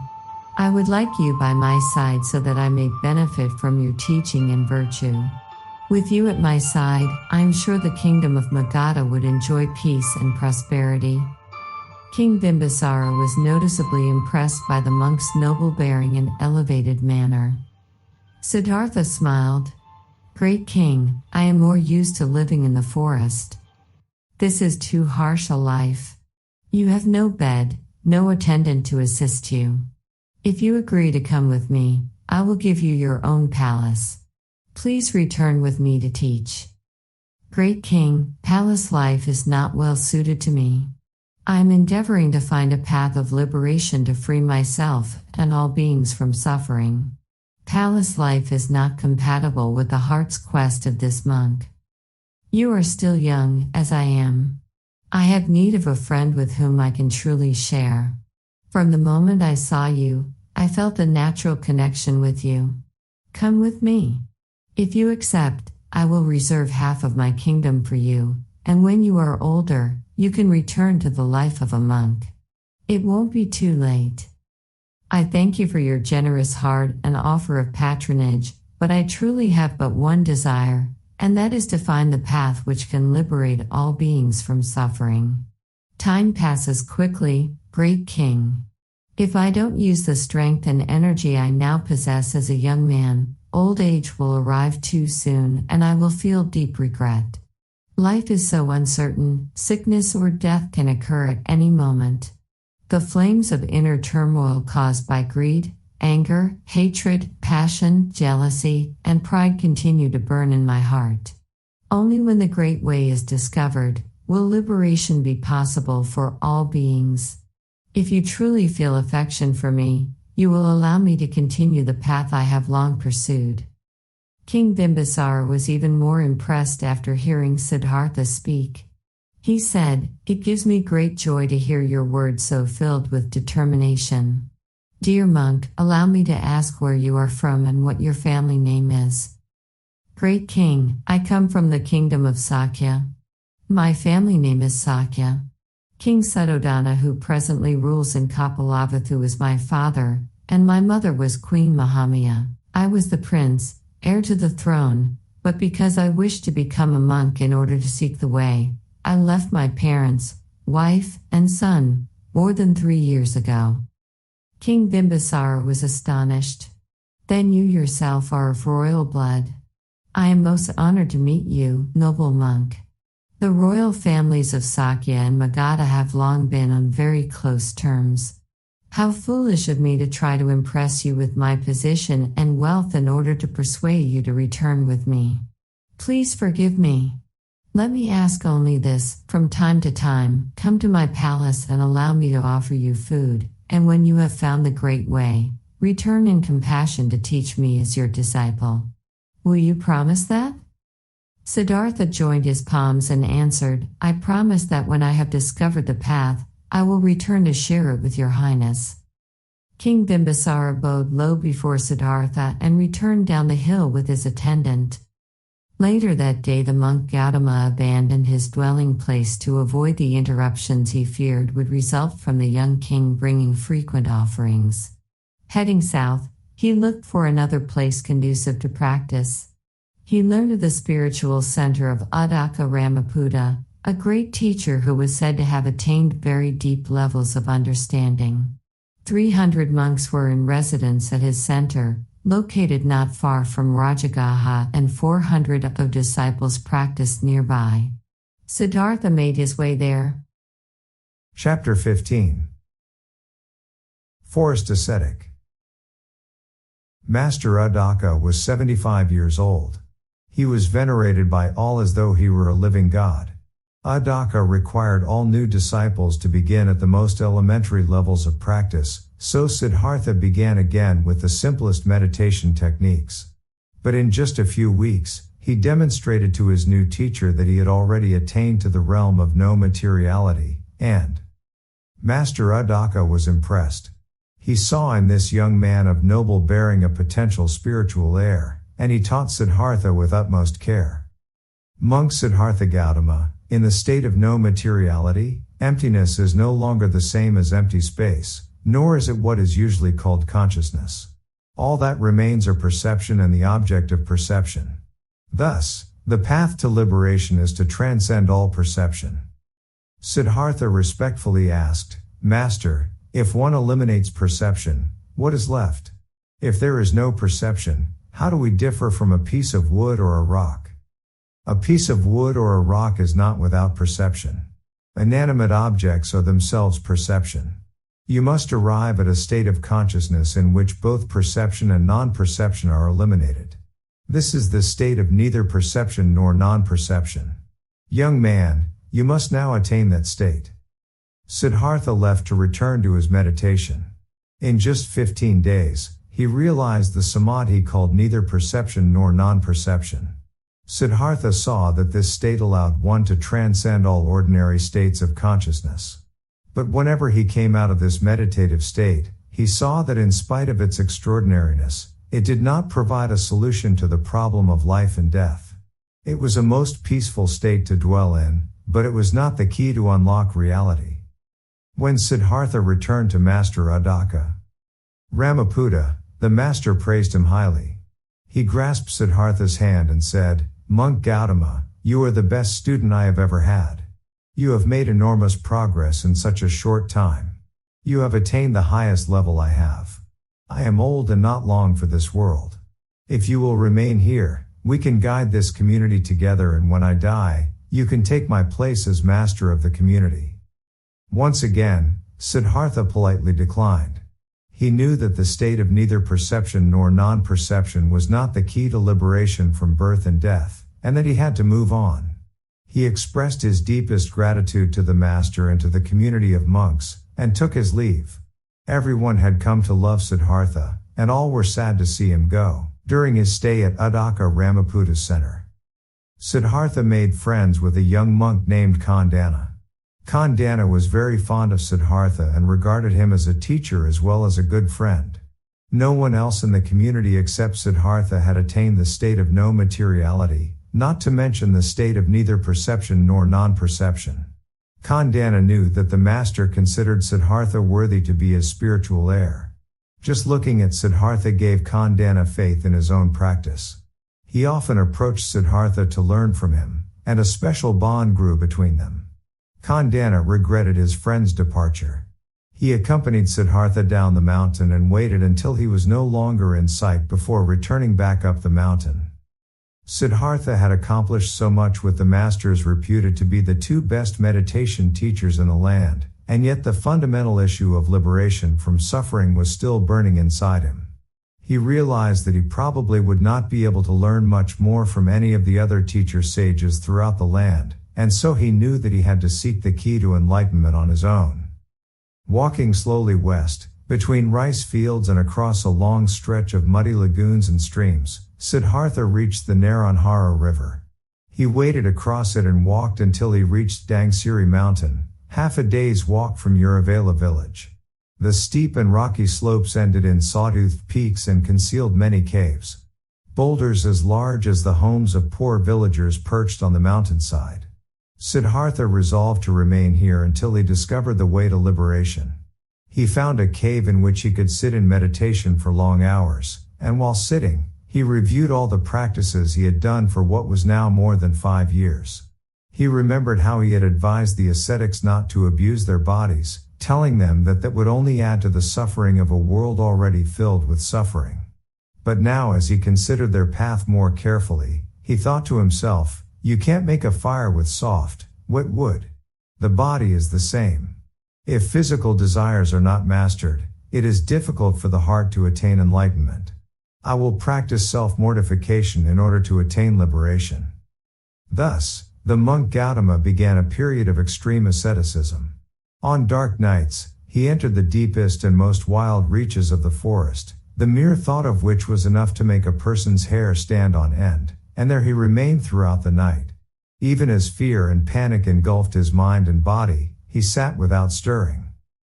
I would like you by my side so that I may benefit from your teaching and virtue. With you at my side, I am sure the kingdom of Magadha would enjoy peace and prosperity." King Bimbisara was noticeably impressed by the monk's noble bearing and elevated manner. Siddhartha smiled. "Great king, I am more used to living in the forest. This is too harsh a life. You have no bed, no attendant to assist you. If you agree to come with me, I will give you your own palace. Please return with me to teach." "Great king, palace life is not well suited to me. I am endeavoring to find a path of liberation to free myself and all beings from suffering. Palace life is not compatible with the heart's quest of this monk. You are still young, as I am. I have need of a friend with whom I can truly share. From the moment I saw you, I felt a natural connection with you. Come with me. If you accept, I will reserve half of my kingdom for you, and when you are older, you can return to the life of a monk. It won't be too late. I thank you for your generous heart and offer of patronage, but I truly have but one desire, and that is to find the path which can liberate all beings from suffering. Time passes quickly, great king. If I don't use the strength and energy I now possess as a young man, old age will arrive too soon and I will feel deep regret. Life is so uncertain, sickness or death can occur at any moment. The flames of inner turmoil caused by greed, anger, hatred, passion, jealousy, and pride continue to burn in my heart. Only when the Great Way is discovered, will liberation be possible for all beings. If you truly feel affection for me, you will allow me to continue the path I have long pursued." King Bimbisara was even more impressed after hearing Siddhartha speak. He said, "It gives me great joy to hear your words so filled with determination. Dear monk, allow me to ask where you are from and what your family name is." "Great king, I come from the kingdom of Sakya. My family name is Sakya. King Suddhodana, who presently rules in Kapilavatthu, is my father, and my mother was Queen Mahamaya. I was the prince, heir to the throne, but because I wished to become a monk in order to seek the way, I left my parents, wife, and son, more than 3 years ago." King Bimbisara was astonished. "Then you yourself are of royal blood. I am most honored to meet you, noble monk. The royal families of Sakya and Magadha have long been on very close terms. How foolish of me to try to impress you with my position and wealth in order to persuade you to return with me. Please forgive me. Let me ask only this, from time to time, come to my palace and allow me to offer you food, and when you have found the great way, return in compassion to teach me as your disciple. Will you promise that? Siddhartha joined his palms and answered, I promise that when I have discovered the path, I will return to share it with your highness. King Bimbisara bowed low before Siddhartha and returned down the hill with his attendant. Later that day the monk Gautama abandoned his dwelling place to avoid the interruptions he feared would result from the young king bringing frequent offerings. Heading south, he looked for another place conducive to practice. He learned of the spiritual center of Adaka Ramaputa, a great teacher who was said to have attained very deep levels of understanding. 300 monks were in residence at his center, located not far from Rajagaha, and 400 of disciples practiced nearby. Siddhartha made his way there. Chapter 15. Forest Ascetic. Master Adaka was 75 years old. He was venerated by all as though he were a living god. Adaka required all new disciples to begin at the most elementary levels of practice, so Siddhartha began again with the simplest meditation techniques. But in just a few weeks, he demonstrated to his new teacher that he had already attained to the realm of no materiality, and Master Adaka was impressed. He saw in this young man of noble bearing a potential spiritual heir, and he taught Siddhartha with utmost care. Monk Siddhartha Gautama, in the state of no materiality, emptiness is no longer the same as empty space, nor is it what is usually called consciousness. All that remains are perception and the object of perception. Thus, the path to liberation is to transcend all perception. Siddhartha respectfully asked, Master, if one eliminates perception, what is left? If there is no perception, how do we differ from a piece of wood or a rock? A piece of wood or a rock is not without perception. Inanimate objects are themselves perception. You must arrive at a state of consciousness in which both perception and non-perception are eliminated. This is the state of neither perception nor non-perception. Young man, you must now attain that state. Siddhartha left to return to his meditation. In just 15 days, he realized the samadhi called neither perception nor non-perception. Siddhartha saw that this state allowed one to transcend all ordinary states of consciousness. But whenever he came out of this meditative state, he saw that in spite of its extraordinariness, it did not provide a solution to the problem of life and death. It was a most peaceful state to dwell in, but it was not the key to unlock reality. When Siddhartha returned to Master Adaka Ramaputa, the master praised him highly. He grasped Siddhartha's hand and said, Monk Gautama, you are the best student I have ever had. You have made enormous progress in such a short time. You have attained the highest level I have. I am old and not long for this world. If you will remain here, we can guide this community together, and when I die, you can take my place as master of the community. Once again, Siddhartha politely declined. He knew that the state of neither perception nor non-perception was not the key to liberation from birth and death, and that he had to move on. He expressed his deepest gratitude to the master and to the community of monks, and took his leave. Everyone had come to love Siddhartha, and all were sad to see him go, during his stay at Adaka Ramaputa's center. Siddhartha made friends with a young monk named Khandana. Khandana was very fond of Siddhartha and regarded him as a teacher as well as a good friend. No one else in the community except Siddhartha had attained the state of no materiality, not to mention the state of neither perception nor non-perception. Khandana knew that the master considered Siddhartha worthy to be his spiritual heir. Just looking at Siddhartha gave Khandana faith in his own practice. He often approached Siddhartha to learn from him, and a special bond grew between them. Khandana regretted his friend's departure. He accompanied Siddhartha down the mountain and waited until he was no longer in sight before returning back up the mountain. Siddhartha had accomplished so much with the masters reputed to be the two best meditation teachers in the land, and yet the fundamental issue of liberation from suffering was still burning inside him. He realized that he probably would not be able to learn much more from any of the other teacher sages throughout the land, and so he knew that he had to seek the key to enlightenment on his own. Walking slowly west, between rice fields and across a long stretch of muddy lagoons and streams, Siddhartha reached the Narayana River. He waded across it and walked until he reached Dhangsiri Mountain, half a day's walk from Uruvela village. The steep and rocky slopes ended in sawtoothed peaks and concealed many caves. Boulders as large as the homes of poor villagers perched on the mountainside. Siddhartha resolved to remain here until he discovered the way to liberation. He found a cave in which he could sit in meditation for long hours, and while sitting, he reviewed all the practices he had done for what was now more than 5 years. He remembered how he had advised the ascetics not to abuse their bodies, telling them that would only add to the suffering of a world already filled with suffering. But now, as he considered their path more carefully, he thought to himself, "You can't make a fire with soft, wet wood. The body is the same. If physical desires are not mastered, it is difficult for the heart to attain enlightenment. I will practice self-mortification in order to attain liberation." Thus, the monk Gautama began a period of extreme asceticism. On dark nights, he entered the deepest and most wild reaches of the forest, the mere thought of which was enough to make a person's hair stand on end, and there he remained throughout the night. Even as fear and panic engulfed his mind and body, he sat without stirring.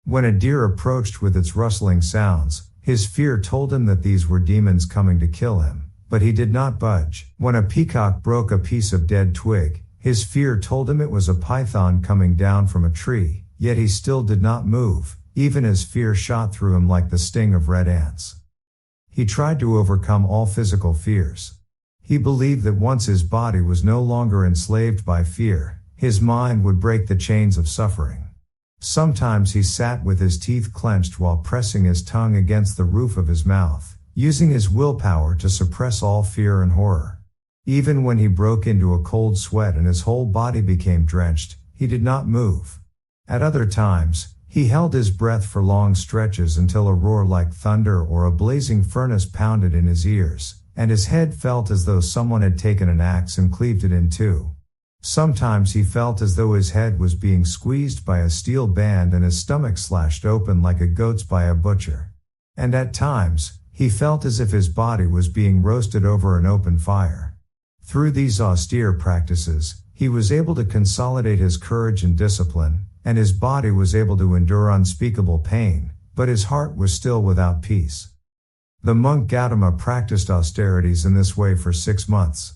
When a deer approached with its rustling sounds, his fear told him that these were demons coming to kill him, but he did not budge. When a peacock broke a piece of dead twig, his fear told him it was a python coming down from a tree, yet he still did not move, even as fear shot through him like the sting of red ants. He tried to overcome all physical fears. He believed that once his body was no longer enslaved by fear, his mind would break the chains of suffering. Sometimes he sat with his teeth clenched while pressing his tongue against the roof of his mouth, using his willpower to suppress all fear and horror. Even when he broke into a cold sweat and his whole body became drenched, he did not move. At other times, he held his breath for long stretches until a roar like thunder or a blazing furnace pounded in his ears, and his head felt as though someone had taken an axe and cleaved it in two. Sometimes he felt as though his head was being squeezed by a steel band and his stomach slashed open like a goat's by a butcher. And at times, he felt as if his body was being roasted over an open fire. Through these austere practices, he was able to consolidate his courage and discipline, and his body was able to endure unspeakable pain, but his heart was still without peace. The monk Gautama practiced austerities in this way for 6 months.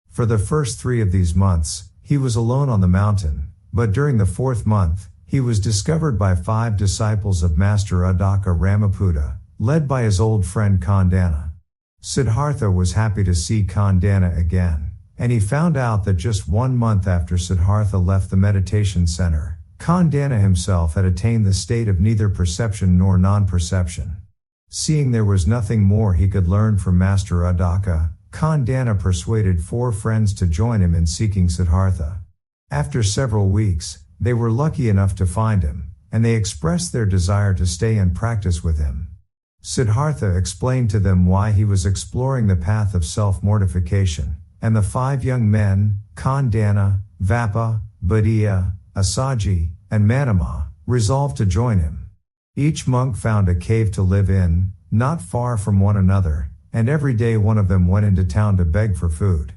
For the first 3 of these months, he was alone on the mountain, but during the 4th month, he was discovered by 5 disciples of Master Uddaka Ramaputa, led by his old friend Khandana. Siddhartha was happy to see Khandana again, and he found out that just 1 month after Siddhartha left the meditation center, Khandana himself had attained the state of neither perception nor non-perception. Seeing there was nothing more he could learn from Master Uddaka, Khandana persuaded 4 friends to join him in seeking Siddhartha. After several weeks, they were lucky enough to find him, and they expressed their desire to stay and practice with him. Siddhartha explained to them why he was exploring the path of self-mortification, and the 5 young men, Khandana, Vappa, Bhaddiya, Asaji, and Manama, resolved to join him. Each monk found a cave to live in, not far from one another, and every day one of them went into town to beg for food.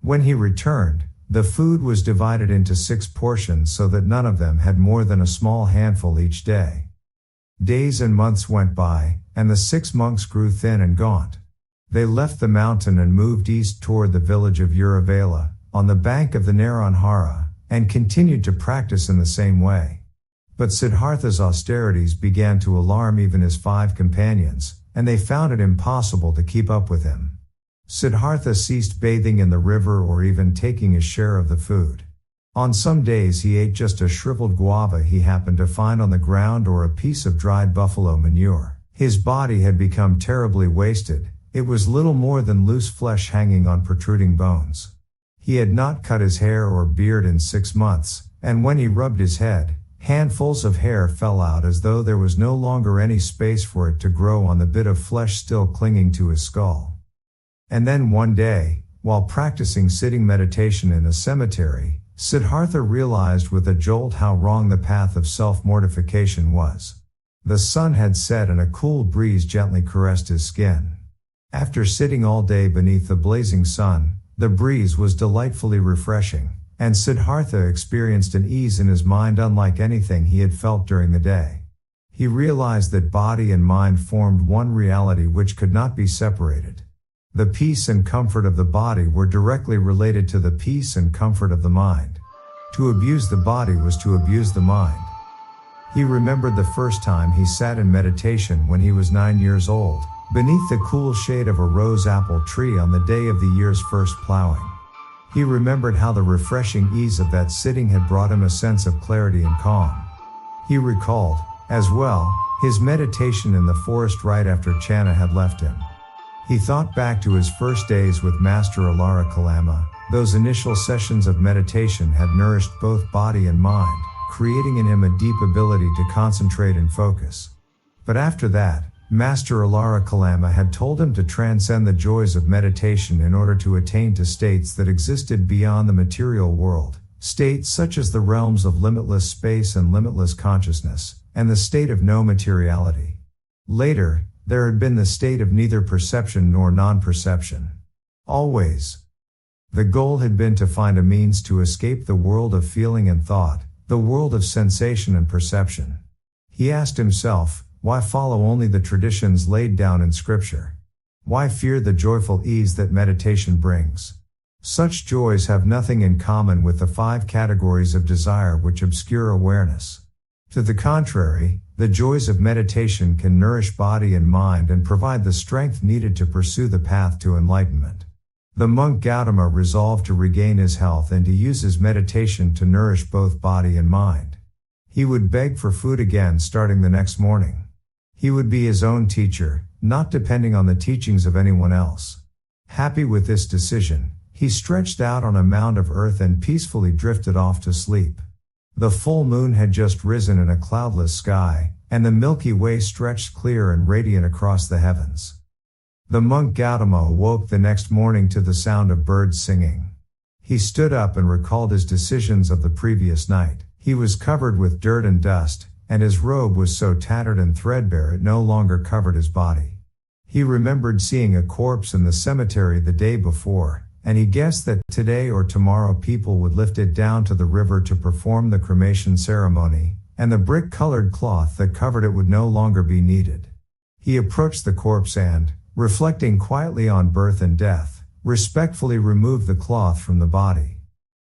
When he returned, the food was divided into 6 portions so that none of them had more than a small handful each day. Days and months went by, and the 6 monks grew thin and gaunt. They left the mountain and moved east toward the village of Uruvela, on the bank of the Narayana, and continued to practice in the same way. But Siddhartha's austerities began to alarm even his 5 companions, and they found it impossible to keep up with him. Siddhartha ceased bathing in the river or even taking his share of the food. On some days he ate just a shriveled guava he happened to find on the ground or a piece of dried buffalo manure. His body had become terribly wasted, it was little more than loose flesh hanging on protruding bones. He had not cut his hair or beard in 6 months, and when he rubbed his head, Handfuls of hair fell out as though there was no longer any space for it to grow on the bit of flesh still clinging to his skull. And then one day, while practicing sitting meditation in a cemetery, Siddhartha realized with a jolt how wrong the path of self-mortification was. The sun had set and a cool breeze gently caressed his skin. After sitting all day beneath the blazing sun, the breeze was delightfully refreshing, and Siddhartha experienced an ease in his mind unlike anything he had felt during the day. He realized that body and mind formed one reality which could not be separated. The peace and comfort of the body were directly related to the peace and comfort of the mind. To abuse the body was to abuse the mind. He remembered the first time he sat in meditation when he was 9 years old, beneath the cool shade of a rose apple tree on the day of the year's first plowing. He remembered how the refreshing ease of that sitting had brought him a sense of clarity and calm. He recalled, as well, his meditation in the forest right after Channa had left him. He thought back to his first days with Master Alara Kalama. Those initial sessions of meditation had nourished both body and mind, creating in him a deep ability to concentrate and focus. But after that, Master Alara Kalama had told him to transcend the joys of meditation in order to attain to states that existed beyond the material world, states such as the realms of limitless space and limitless consciousness, and the state of no materiality. Later, there had been the state of neither perception nor non-perception. Always. The goal had been to find a means to escape the world of feeling and thought, the world of sensation and perception. He asked himself, why follow only the traditions laid down in scripture? Why fear the joyful ease that meditation brings? Such joys have nothing in common with the 5 categories of desire which obscure awareness. To the contrary, the joys of meditation can nourish body and mind and provide the strength needed to pursue the path to enlightenment. The monk Gautama resolved to regain his health and to use his meditation to nourish both body and mind. He would beg for food again starting the next morning. He would be his own teacher, not depending on the teachings of anyone else. Happy with this decision, he stretched out on a mound of earth and peacefully drifted off to sleep. The full moon had just risen in a cloudless sky, and the Milky Way stretched clear and radiant across the heavens. The monk Gautama awoke the next morning to the sound of birds singing. He stood up and recalled his decisions of the previous night. He was covered with dirt and dust, and his robe was so tattered and threadbare it no longer covered his body. He remembered seeing a corpse in the cemetery the day before, and he guessed that today or tomorrow people would lift it down to the river to perform the cremation ceremony, and the brick-colored cloth that covered it would no longer be needed. He approached the corpse and, reflecting quietly on birth and death, respectfully removed the cloth from the body.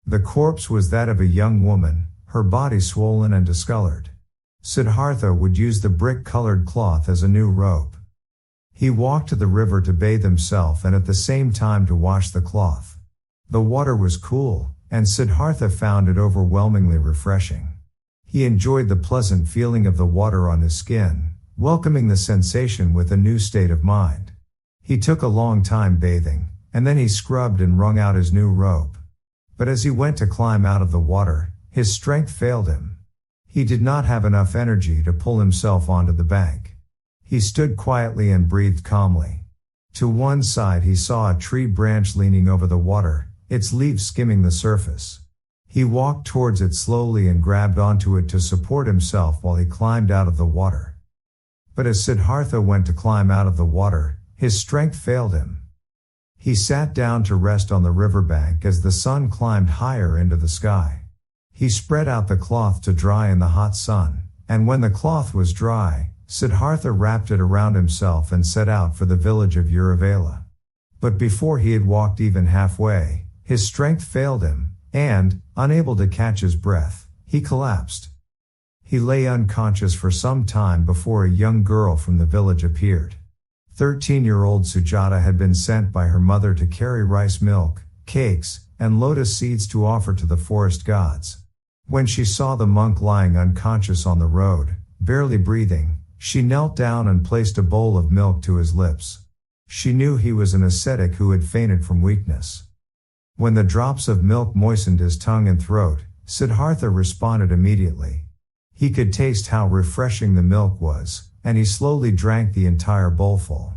The corpse was that of a young woman, her body swollen and discolored. Siddhartha would use the brick-colored cloth as a new robe. He walked to the river to bathe himself and at the same time to wash the cloth. The water was cool, and Siddhartha found it overwhelmingly refreshing. He enjoyed the pleasant feeling of the water on his skin, welcoming the sensation with a new state of mind. He took a long time bathing, and then he scrubbed and wrung out his new robe. But as he went to climb out of the water, his strength failed him. He did not have enough energy to pull himself onto the bank. He stood quietly and breathed calmly. To one side he saw a tree branch leaning over the water, its leaves skimming the surface. He walked towards it slowly and grabbed onto it to support himself while he climbed out of the water. But as Siddhartha went to climb out of the water, his strength failed him. He sat down to rest on the riverbank as the sun climbed higher into the sky. He spread out the cloth to dry in the hot sun, and when the cloth was dry, Siddhartha wrapped it around himself and set out for the village of Uruvela. But before he had walked even halfway, his strength failed him, and, unable to catch his breath, he collapsed. He lay unconscious for some time before a young girl from the village appeared. 13-year-old Sujata had been sent by her mother to carry rice milk, cakes, and lotus seeds to offer to the forest gods. When she saw the monk lying unconscious on the road, barely breathing, she knelt down and placed a bowl of milk to his lips. She knew he was an ascetic who had fainted from weakness. When the drops of milk moistened his tongue and throat, Siddhartha responded immediately. He could taste how refreshing the milk was, and he slowly drank the entire bowlful.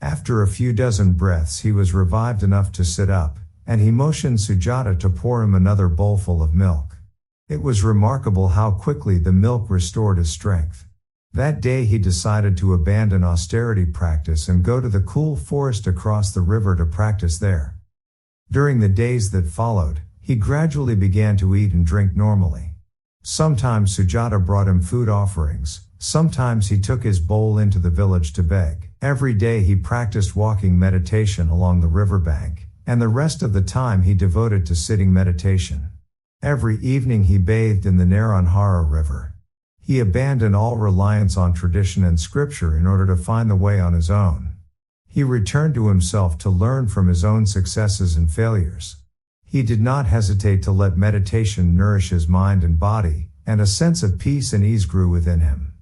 After a few dozen breaths he was revived enough to sit up, and he motioned Sujata to pour him another bowlful of milk. It was remarkable how quickly the milk restored his strength. That day he decided to abandon austerity practice and go to the cool forest across the river to practice there. During the days that followed, he gradually began to eat and drink normally. Sometimes Sujata brought him food offerings, sometimes he took his bowl into the village to beg. Every day he practiced walking meditation along the riverbank, and the rest of the time he devoted to sitting meditation. Every evening he bathed in the Naranjara River. He abandoned all reliance on tradition and scripture in order to find the way on his own. He returned to himself to learn from his own successes and failures. He did not hesitate to let meditation nourish his mind and body, and a sense of peace and ease grew within him.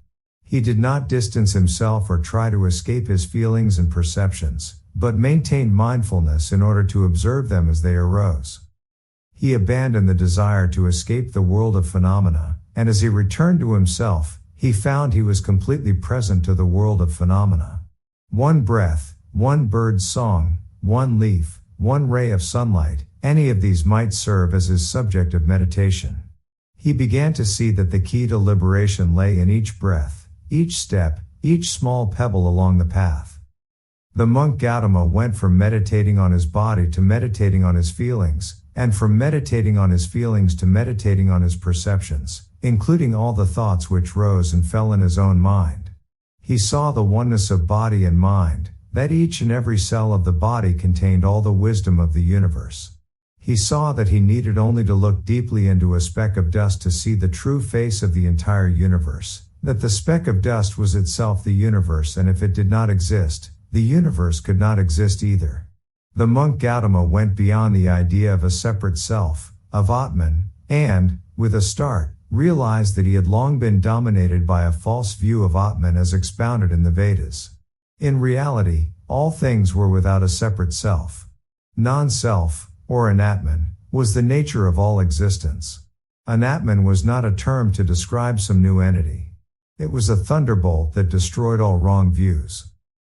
He did not distance himself or try to escape his feelings and perceptions, but maintained mindfulness in order to observe them as they arose. He abandoned the desire to escape the world of phenomena, and as he returned to himself, he found he was completely present to the world of phenomena. One breath, one bird's song, one leaf, one ray of sunlight, any of these might serve as his subject of meditation. He began to see that the key to liberation lay in each breath, each step, each small pebble along the path. The monk Gautama went from meditating on his body to meditating on his feelings, and from meditating on his feelings to meditating on his perceptions, including all the thoughts which rose and fell in his own mind. He saw the oneness of body and mind, that each and every cell of the body contained all the wisdom of the universe. He saw that he needed only to look deeply into a speck of dust to see the true face of the entire universe, that the speck of dust was itself the universe, and if it did not exist, the universe could not exist either. The monk Gautama went beyond the idea of a separate self, of Atman, and, with a start, realized that he had long been dominated by a false view of Atman as expounded in the Vedas. In reality, all things were without a separate self. Non-self, or anatman, was the nature of all existence. Anatman was not a term to describe some new entity. It was a thunderbolt that destroyed all wrong views.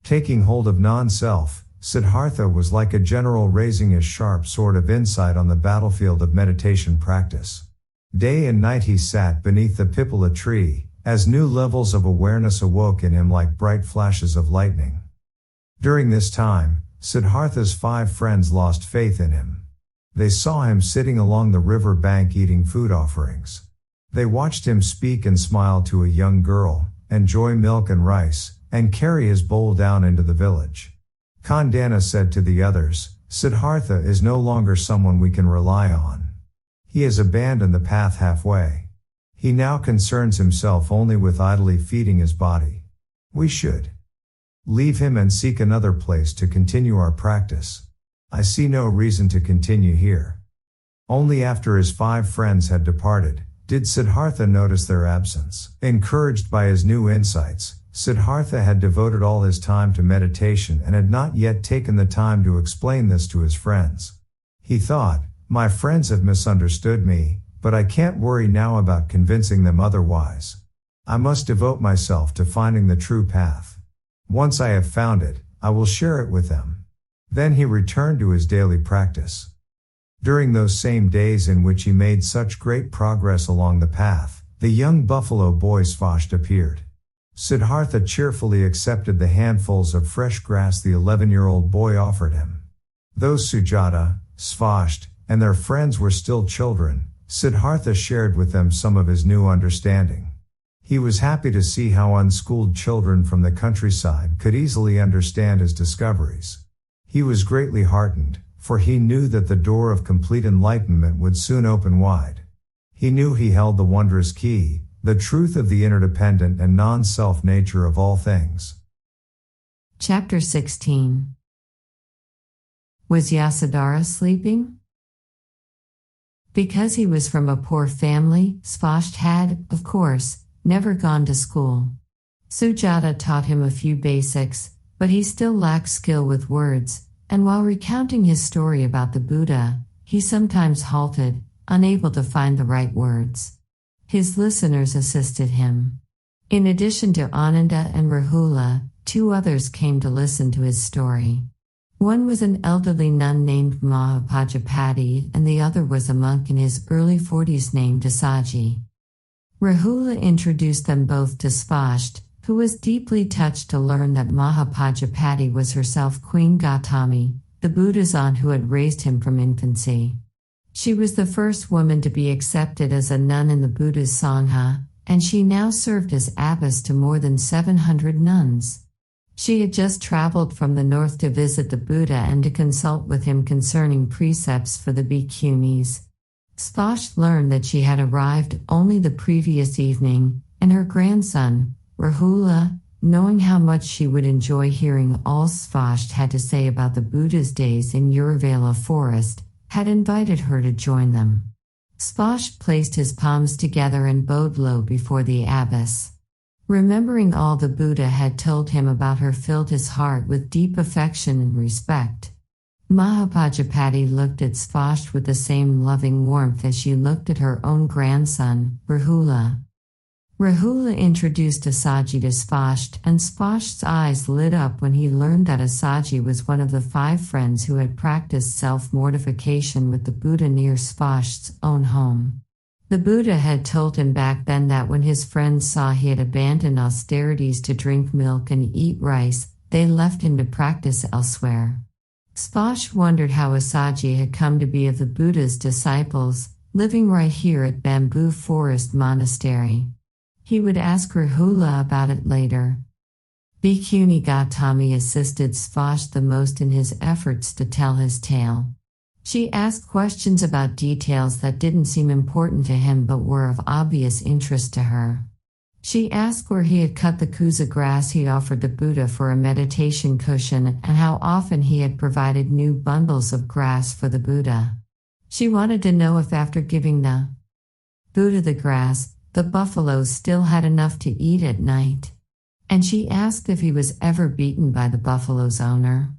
Taking hold of non-self, Siddhartha was like a general raising his sharp sword of insight on the battlefield of meditation practice. Day and night he sat beneath the pipala tree, as new levels of awareness awoke in him like bright flashes of lightning. During this time, Siddhartha's 5 friends lost faith in him. They saw him sitting along the river bank eating food offerings. They watched him speak and smile to a young girl, enjoy milk and rice, and carry his bowl down into the village. Khandana said to the others, "Siddhartha is no longer someone we can rely on. He has abandoned the path halfway. He now concerns himself only with idly feeding his body. We should leave him and seek another place to continue our practice. I see no reason to continue here." Only after his 5 friends had departed, did Siddhartha notice their absence. Encouraged by his new insights, Siddhartha had devoted all his time to meditation and had not yet taken the time to explain this to his friends. He thought, "My friends have misunderstood me, but I can't worry now about convincing them otherwise. I must devote myself to finding the true path. Once I have found it, I will share it with them." Then he returned to his daily practice. During those same days in which he made such great progress along the path, the young buffalo boy Svasht appeared. Siddhartha cheerfully accepted the handfuls of fresh grass the 11-year-old boy offered him. Though Sujata, Svasht, and their friends were still children, Siddhartha shared with them some of his new understanding. He was happy to see how unschooled children from the countryside could easily understand his discoveries. He was greatly heartened, for he knew that the door of complete enlightenment would soon open wide. He knew he held the wondrous key, the truth of the interdependent and non-self nature of all things. Chapter 16. Was Yasodhara sleeping? Because he was from a poor family, Svasht had, of course, never gone to school. Sujata taught him a few basics, but he still lacked skill with words, and while recounting his story about the Buddha, he sometimes halted, unable to find the right words. His listeners assisted him. In addition to Ananda and Rahula, 2 others came to listen to his story. One was an elderly nun named Mahapajapati, and the other was a monk in his early 40s named Asaji. Rahula introduced them both to Spasht, who was deeply touched to learn that Mahapajapati was herself Queen Gautami, the Buddha's aunt who had raised him from infancy. She was the first woman to be accepted as a nun in the Buddha's Sangha, and she now served as abbess to more than 700 nuns. She had just traveled from the north to visit the Buddha and to consult with him concerning precepts for the bhikkhunis. Spasht learned that she had arrived only the previous evening, and her grandson, Rahula, knowing how much she would enjoy hearing all Spasht had to say about the Buddha's days in Uruvela forest, had invited her to join them. Spasht placed his palms together and bowed low before the abbess. Remembering all the Buddha had told him about her filled his heart with deep affection and respect. Mahapajapati looked at Spasht with the same loving warmth as she looked at her own grandson, Rahula. Rahula introduced Asaji to Spasht, and Spasht's eyes lit up when he learned that Asaji was one of the 5 friends who had practiced self-mortification with the Buddha near Spasht's own home. The Buddha had told him back then that when his friends saw he had abandoned austerities to drink milk and eat rice, they left him to practice elsewhere. Spasht wondered how Asaji had come to be of the Buddha's disciples, living right here at Bamboo Forest Monastery. He would ask Rahula about it later. Bhikkhuni Gautami assisted Spasht the most in his efforts to tell his tale. She asked questions about details that didn't seem important to him but were of obvious interest to her. She asked where he had cut the kusa grass he offered the Buddha for a meditation cushion and how often he had provided new bundles of grass for the Buddha. She wanted to know if after giving the Buddha the grass, the buffaloes still had enough to eat at night. And she asked if he was ever beaten by the buffalo's owner.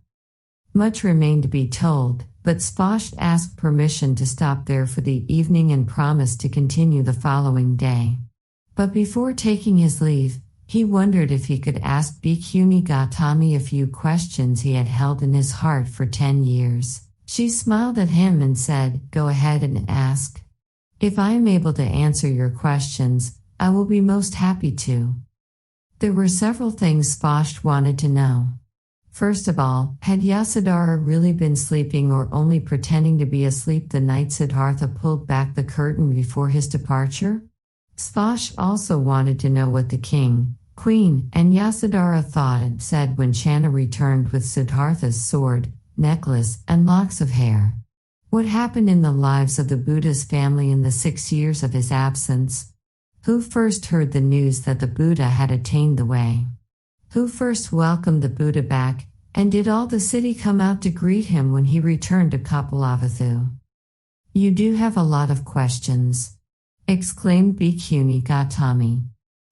Much remained to be told, but Spasht asked permission to stop there for the evening and promised to continue the following day. But before taking his leave, he wondered if he could ask Bhikkhuni Gautami a few questions he had held in his heart for 10 years. She smiled at him and said, "Go ahead and ask. If I am able to answer your questions, I will be most happy to." There were several things Spasht wanted to know. First of all, had Yasodhara really been sleeping or only pretending to be asleep the night Siddhartha pulled back the curtain before his departure? Spasht also wanted to know what the king, queen, and Yasodhara thought and said when Channa returned with Siddhartha's sword, necklace, and locks of hair. What happened in the lives of the Buddha's family in the 6 years of his absence? Who first heard the news that the Buddha had attained the way? Who first welcomed the Buddha back, and did all the city come out to greet him when he returned to Kapilavatthu? "You do have a lot of questions," exclaimed Bhikkhuni Gautami.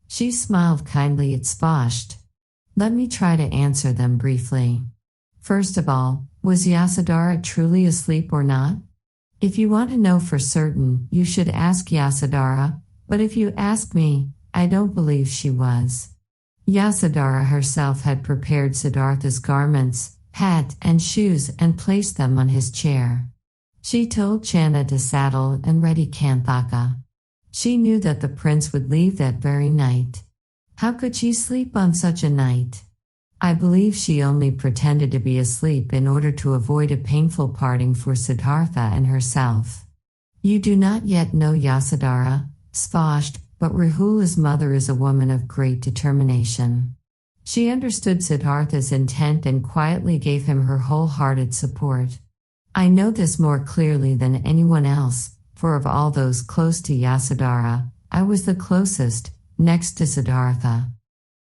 She smiled kindly at Spasht. "Let me try to answer them briefly. First of all, was Yasodhara truly asleep or not? If you want to know for certain, you should ask Yasodhara, but if you ask me, I don't believe she was." Yasodhara herself had prepared Siddhartha's garments, hat, and shoes and placed them on his chair. She told Channa to saddle and ready Kanthaka. She knew that the prince would leave that very night. How could she sleep on such a night? I believe she only pretended to be asleep in order to avoid a painful parting for Siddhartha and herself. You do not yet know Yasodhara, Spasht, but Rahula's mother is a woman of great determination. She understood Siddhartha's intent and quietly gave him her wholehearted support. I know this more clearly than anyone else, for of all those close to Yasodhara, I was the closest, next to Siddhartha.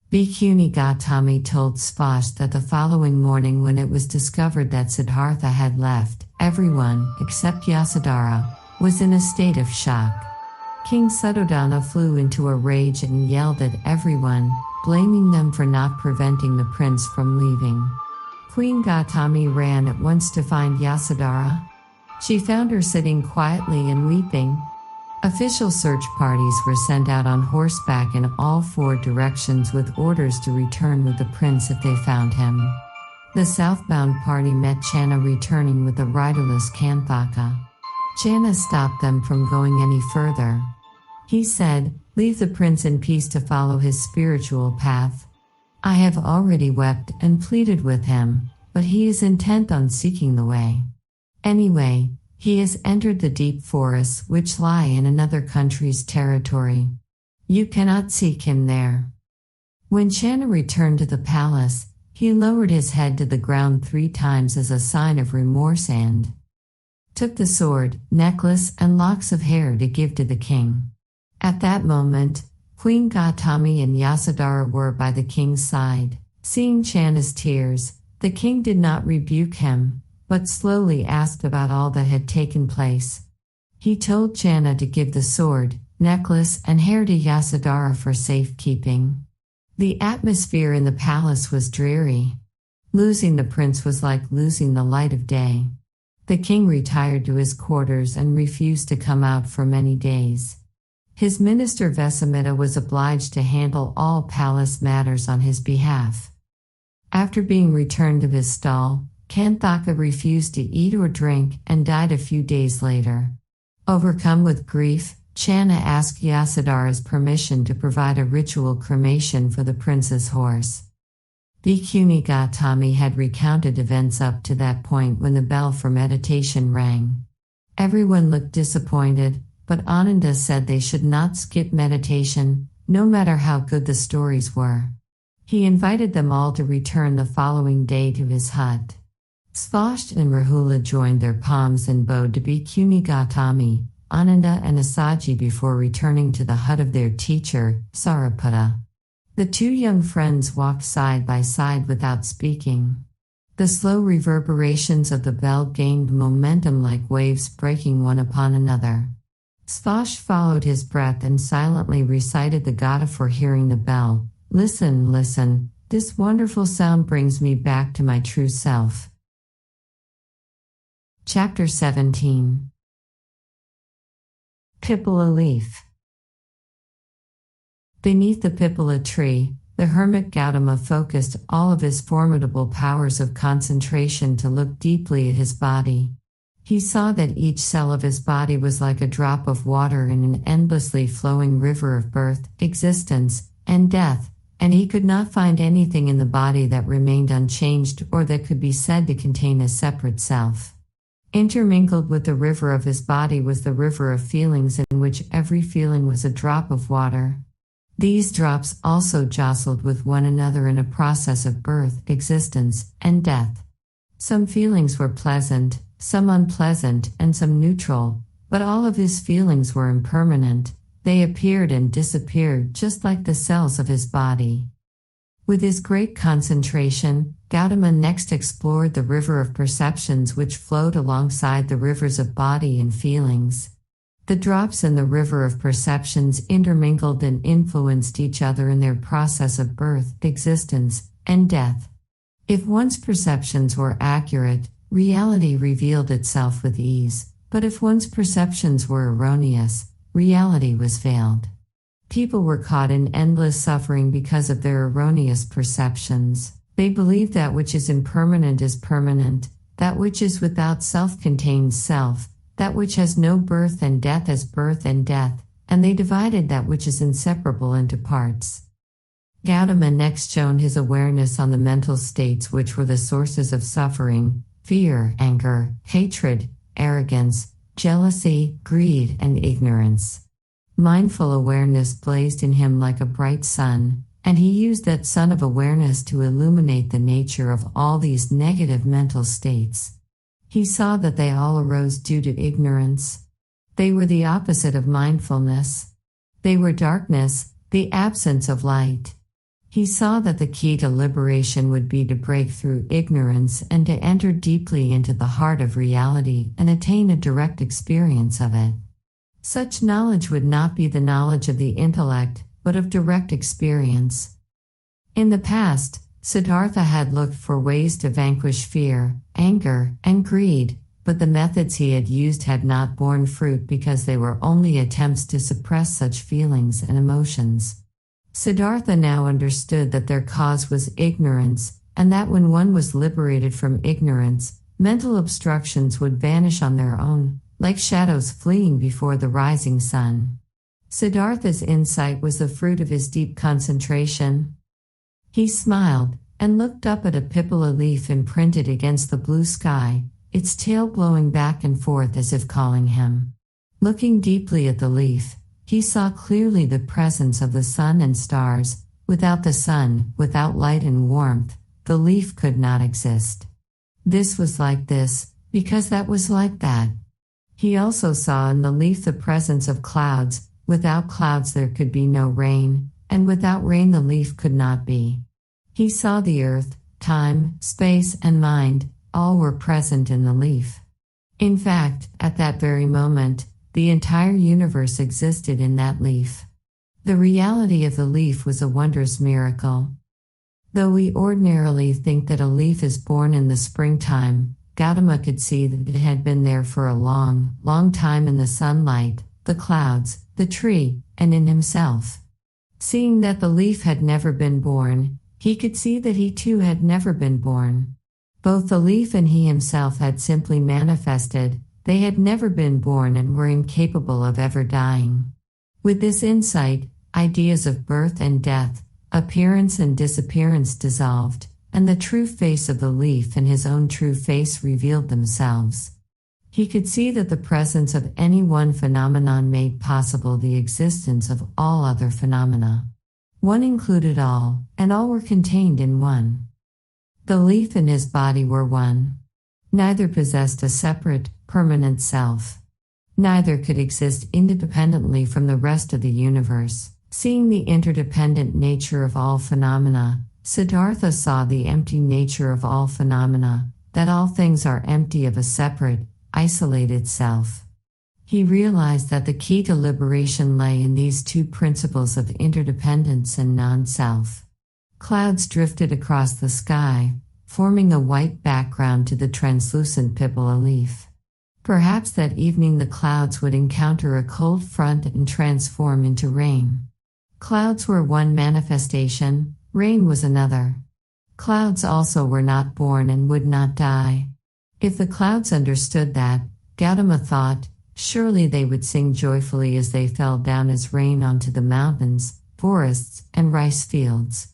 Bhikkhuni Gautami told Spasht that the following morning when it was discovered that Siddhartha had left, everyone, except Yasodhara, was in a state of shock. King Suddhodana flew into a rage and yelled at everyone, blaming them for not preventing the prince from leaving. Queen Gautami ran at once to find Yasodhara. She found her sitting quietly and weeping. Official search parties were sent out on horseback in all 4 directions with orders to return with the prince if they found him. The southbound party met Channa returning with the riderless Kanthaka. Channa stopped them from going any further. He said, "Leave the prince in peace to follow his spiritual path. I have already wept and pleaded with him, but he is intent on seeking the way. Anyway, he has entered the deep forests which lie in another country's territory. You cannot seek him there." When Channa returned to the palace, he lowered his head to the ground 3 times as a sign of remorse and took the sword, necklace, and locks of hair to give to the king. At that moment, Queen Gautami and Yasodhara were by the king's side. Seeing Channa's tears, the king did not rebuke him, but slowly asked about all that had taken place. He told Channa to give the sword, necklace, and hair to Yasodhara for safekeeping. The atmosphere in the palace was dreary. Losing the prince was like losing the light of day. The king retired to his quarters and refused to come out for many days. His minister Vesamita was obliged to handle all palace matters on his behalf. After being returned to his stall, Kanthaka refused to eat or drink and died a few days later. Overcome with grief, Channa asked Yasodhara's permission to provide a ritual cremation for the prince's horse. Bhikkhuni Gautami had recounted events up to that point when the bell for meditation rang. Everyone looked disappointed, but Ananda said they should not skip meditation, no matter how good the stories were. He invited them all to return the following day to his hut. Svasth and Rahula joined their palms and bowed to Bhikkhuni Gautami, Ananda and Asaji before returning to the hut of their teacher, Sariputta. The 2 young friends walked side by side without speaking. The slow reverberations of the bell gained momentum like waves breaking one upon another. Svasth followed his breath and silently recited the Gatha for hearing the bell. "Listen, listen, this wonderful sound brings me back to my true self." Chapter 17. Pipala Leaf. Beneath the Pipala tree, the hermit Gautama focused all of his formidable powers of concentration to look deeply at his body. He saw that each cell of his body was like a drop of water in an endlessly flowing river of birth, existence, and death, and he could not find anything in the body that remained unchanged or that could be said to contain a separate self. Intermingled with the river of his body was the river of feelings in which every feeling was a drop of water. These drops also jostled with one another in a process of birth, existence, and death. Some feelings were pleasant, some unpleasant, and some neutral, but all of his feelings were impermanent. They appeared and disappeared just like the cells of his body. With his great concentration, Gautama next explored the river of perceptions which flowed alongside the rivers of body and feelings. The drops in the river of perceptions intermingled and influenced each other in their process of birth, existence, and death. If one's perceptions were accurate, reality revealed itself with ease, but if one's perceptions were erroneous, reality was veiled. People were caught in endless suffering because of their erroneous perceptions. They believed that which is impermanent is permanent, that which is without self contains self, that which has no birth and death as birth and death, and they divided that which is inseparable into parts. Gautama next shone his awareness on the mental states which were the sources of suffering: fear, anger, hatred, arrogance, jealousy, greed, and ignorance. Mindful awareness blazed in him like a bright sun, and he used that sun of awareness to illuminate the nature of all these negative mental states. He saw that they all arose due to ignorance. They were the opposite of mindfulness. They were darkness, the absence of light. He saw that the key to liberation would be to break through ignorance and to enter deeply into the heart of reality and attain a direct experience of it. Such knowledge would not be the knowledge of the intellect, but of direct experience. In the past, Siddhartha had looked for ways to vanquish fear, anger, and greed, but the methods he had used had not borne fruit because they were only attempts to suppress such feelings and emotions. Siddhartha now understood that their cause was ignorance, and that when one was liberated from ignorance, mental obstructions would vanish on their own, like shadows fleeing before the rising sun. Siddhartha's insight was the fruit of his deep concentration. He smiled, and looked up at a pipala leaf imprinted against the blue sky, its tail blowing back and forth as if calling him. Looking deeply at the leaf, he saw clearly the presence of the sun and stars. Without the sun, without light and warmth, the leaf could not exist. This was like this, because that was like that. He also saw in the leaf the presence of clouds. Without clouds there could be no rain, and without rain the leaf could not be. He saw the earth, time, space, and mind, all were present in the leaf. In fact, at that very moment, the entire universe existed in that leaf. The reality of the leaf was a wondrous miracle. Though we ordinarily think that a leaf is born in the springtime, Gautama could see that it had been there for a long, long time in the sunlight, the clouds, the tree, and in himself. Seeing that the leaf had never been born, he could see that he too had never been born. Both the leaf and he himself had simply manifested, they had never been born and were incapable of ever dying. With this insight, ideas of birth and death, appearance and disappearance dissolved, and the true face of the leaf and his own true face revealed themselves. He could see that the presence of any one phenomenon made possible the existence of all other phenomena. One included all, and all were contained in one. The leaf and his body were one. Neither possessed a separate, permanent self. Neither could exist independently from the rest of the universe. Seeing the interdependent nature of all phenomena, Siddhartha saw the empty nature of all phenomena, that all things are empty of a separate, isolated self. He realized that the key to liberation lay in these two principles of interdependence and non-self. Clouds drifted across the sky, forming a white background to the translucent pipala leaf. Perhaps that evening the clouds would encounter a cold front and transform into rain. Clouds were one manifestation, rain was another. Clouds also were not born and would not die. If the clouds understood that, Gautama thought, surely they would sing joyfully as they fell down as rain onto the mountains, forests, and rice fields.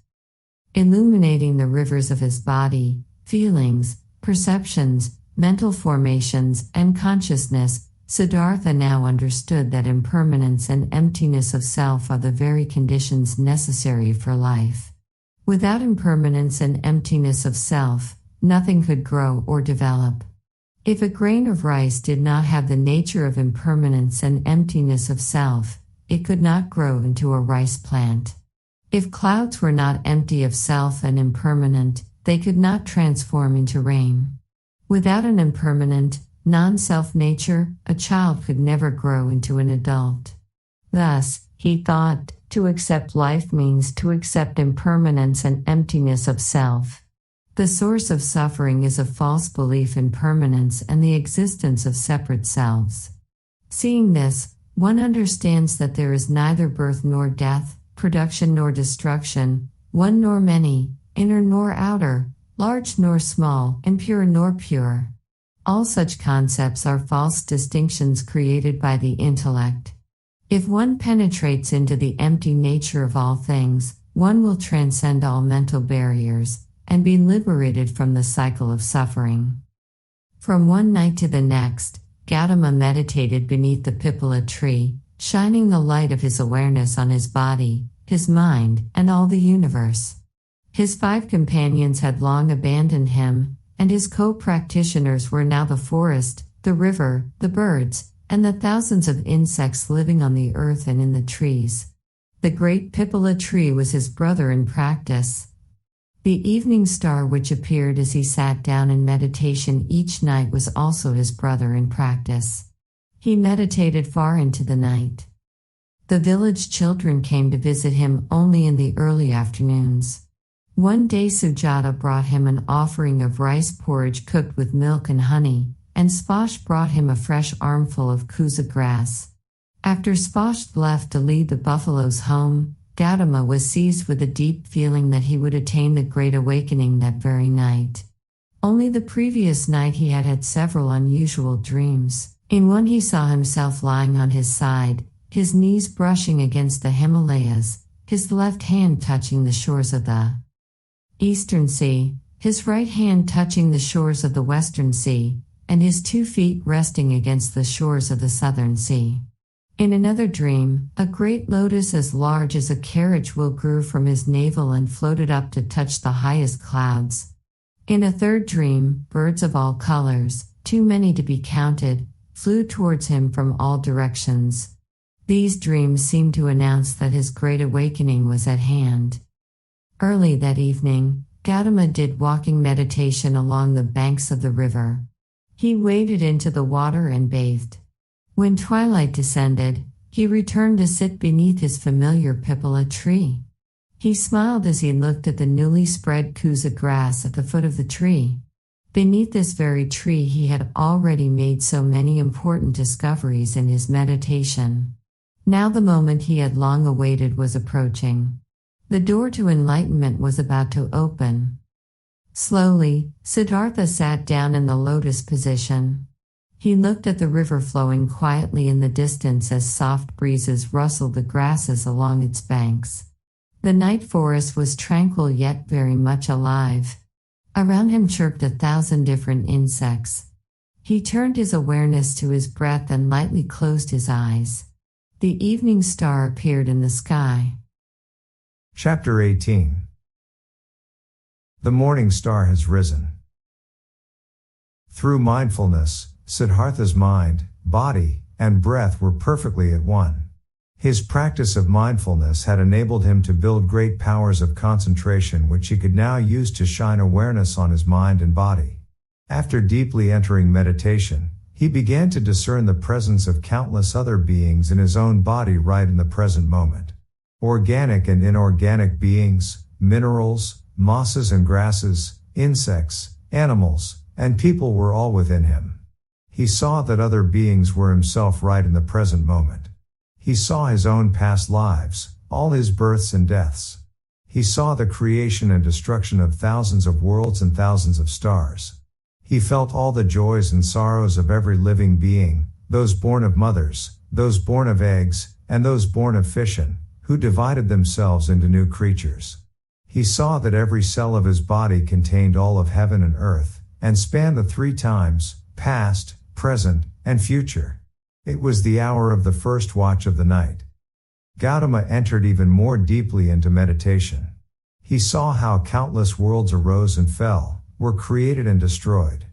Illuminating the rivers of his body, feelings, perceptions, mental formations, and consciousness, Siddhartha now understood that impermanence and emptiness of self are the very conditions necessary for life. Without impermanence and emptiness of self, nothing could grow or develop. If a grain of rice did not have the nature of impermanence and emptiness of self, it could not grow into a rice plant. If clouds were not empty of self and impermanent, they could not transform into rain. Without an impermanent, non-self nature, a child could never grow into an adult. Thus, he thought, to accept life means to accept impermanence and emptiness of self. The source of suffering is a false belief in permanence and the existence of separate selves. Seeing this, one understands that there is neither birth nor death, production nor destruction, one nor many, inner nor outer, large nor small, impure nor pure. All such concepts are false distinctions created by the intellect. If one penetrates into the empty nature of all things, one will transcend all mental barriers and be liberated from the cycle of suffering. From one night to the next, Gautama meditated beneath the pipala tree, shining the light of his awareness on his body, his mind, and all the universe. His 5 companions had long abandoned him, and his co-practitioners were now the forest, the river, the birds, and the thousands of insects living on the earth and in the trees. The great pipala tree was his brother in practice. The evening star which appeared as he sat down in meditation each night was also his brother in practice. He meditated far into the night. The village children came to visit him only in the early afternoons. One day Sujata brought him an offering of rice porridge cooked with milk and honey, and Spasht brought him a fresh armful of kusa grass. After Spasht left to lead the buffaloes home, Gautama was seized with a deep feeling that he would attain the Great Awakening that very night. Only the previous night he had had several unusual dreams. In one he saw himself lying on his side, his knees brushing against the Himalayas, his left hand touching the shores of the Eastern Sea, his right hand touching the shores of the Western Sea, and his 2 feet resting against the shores of the Southern Sea. In another dream, a great lotus as large as a carriage wheel grew from his navel and floated up to touch the highest clouds. In a third dream, birds of all colors, too many to be counted, flew towards him from all directions. These dreams seemed to announce that his great awakening was at hand. Early that evening, Gautama did walking meditation along the banks of the river. He waded into the water and bathed. When twilight descended, he returned to sit beneath his familiar pipala tree. He smiled as he looked at the newly spread kusa grass at the foot of the tree. Beneath this very tree he had already made so many important discoveries in his meditation. Now the moment he had long awaited was approaching. The door to enlightenment was about to open. Slowly, Siddhartha sat down in the lotus position. He looked at the river flowing quietly in the distance as soft breezes rustled the grasses along its banks. The night forest was tranquil yet very much alive. Around him chirped 1,000 different insects. He turned his awareness to his breath and lightly closed his eyes. The evening star appeared in the sky. Chapter 18. The morning star has risen. Through mindfulness, Siddhartha's mind, body, and breath were perfectly at one. His practice of mindfulness had enabled him to build great powers of concentration which he could now use to shine awareness on his mind and body. After deeply entering meditation, he began to discern the presence of countless other beings in his own body right in the present moment. Organic and inorganic beings, minerals, mosses and grasses, insects, animals, and people were all within him. He saw that other beings were himself right in the present moment. He saw his own past lives, all his births and deaths. He saw the creation and destruction of thousands of worlds and thousands of stars. He felt all the joys and sorrows of every living being, those born of mothers, those born of eggs, and those born of fission, who divided themselves into new creatures. He saw that every cell of his body contained all of heaven and earth, and spanned the 3 times, past, present, and future. It was the hour of the first watch of the night. Gautama entered even more deeply into meditation. He saw how countless worlds arose and fell, were created and destroyed.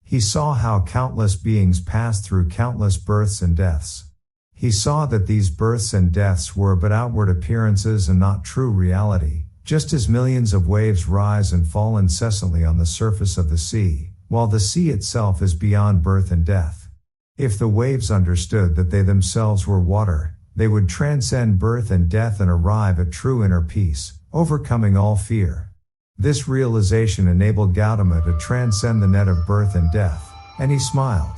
He saw how countless beings passed through countless births and deaths. He saw that these births and deaths were but outward appearances and not true reality, just as millions of waves rise and fall incessantly on the surface of the sea, while the sea itself is beyond birth and death. If the waves understood that they themselves were water, they would transcend birth and death and arrive at true inner peace, overcoming all fear. This realization enabled Gautama to transcend the net of birth and death, and he smiled.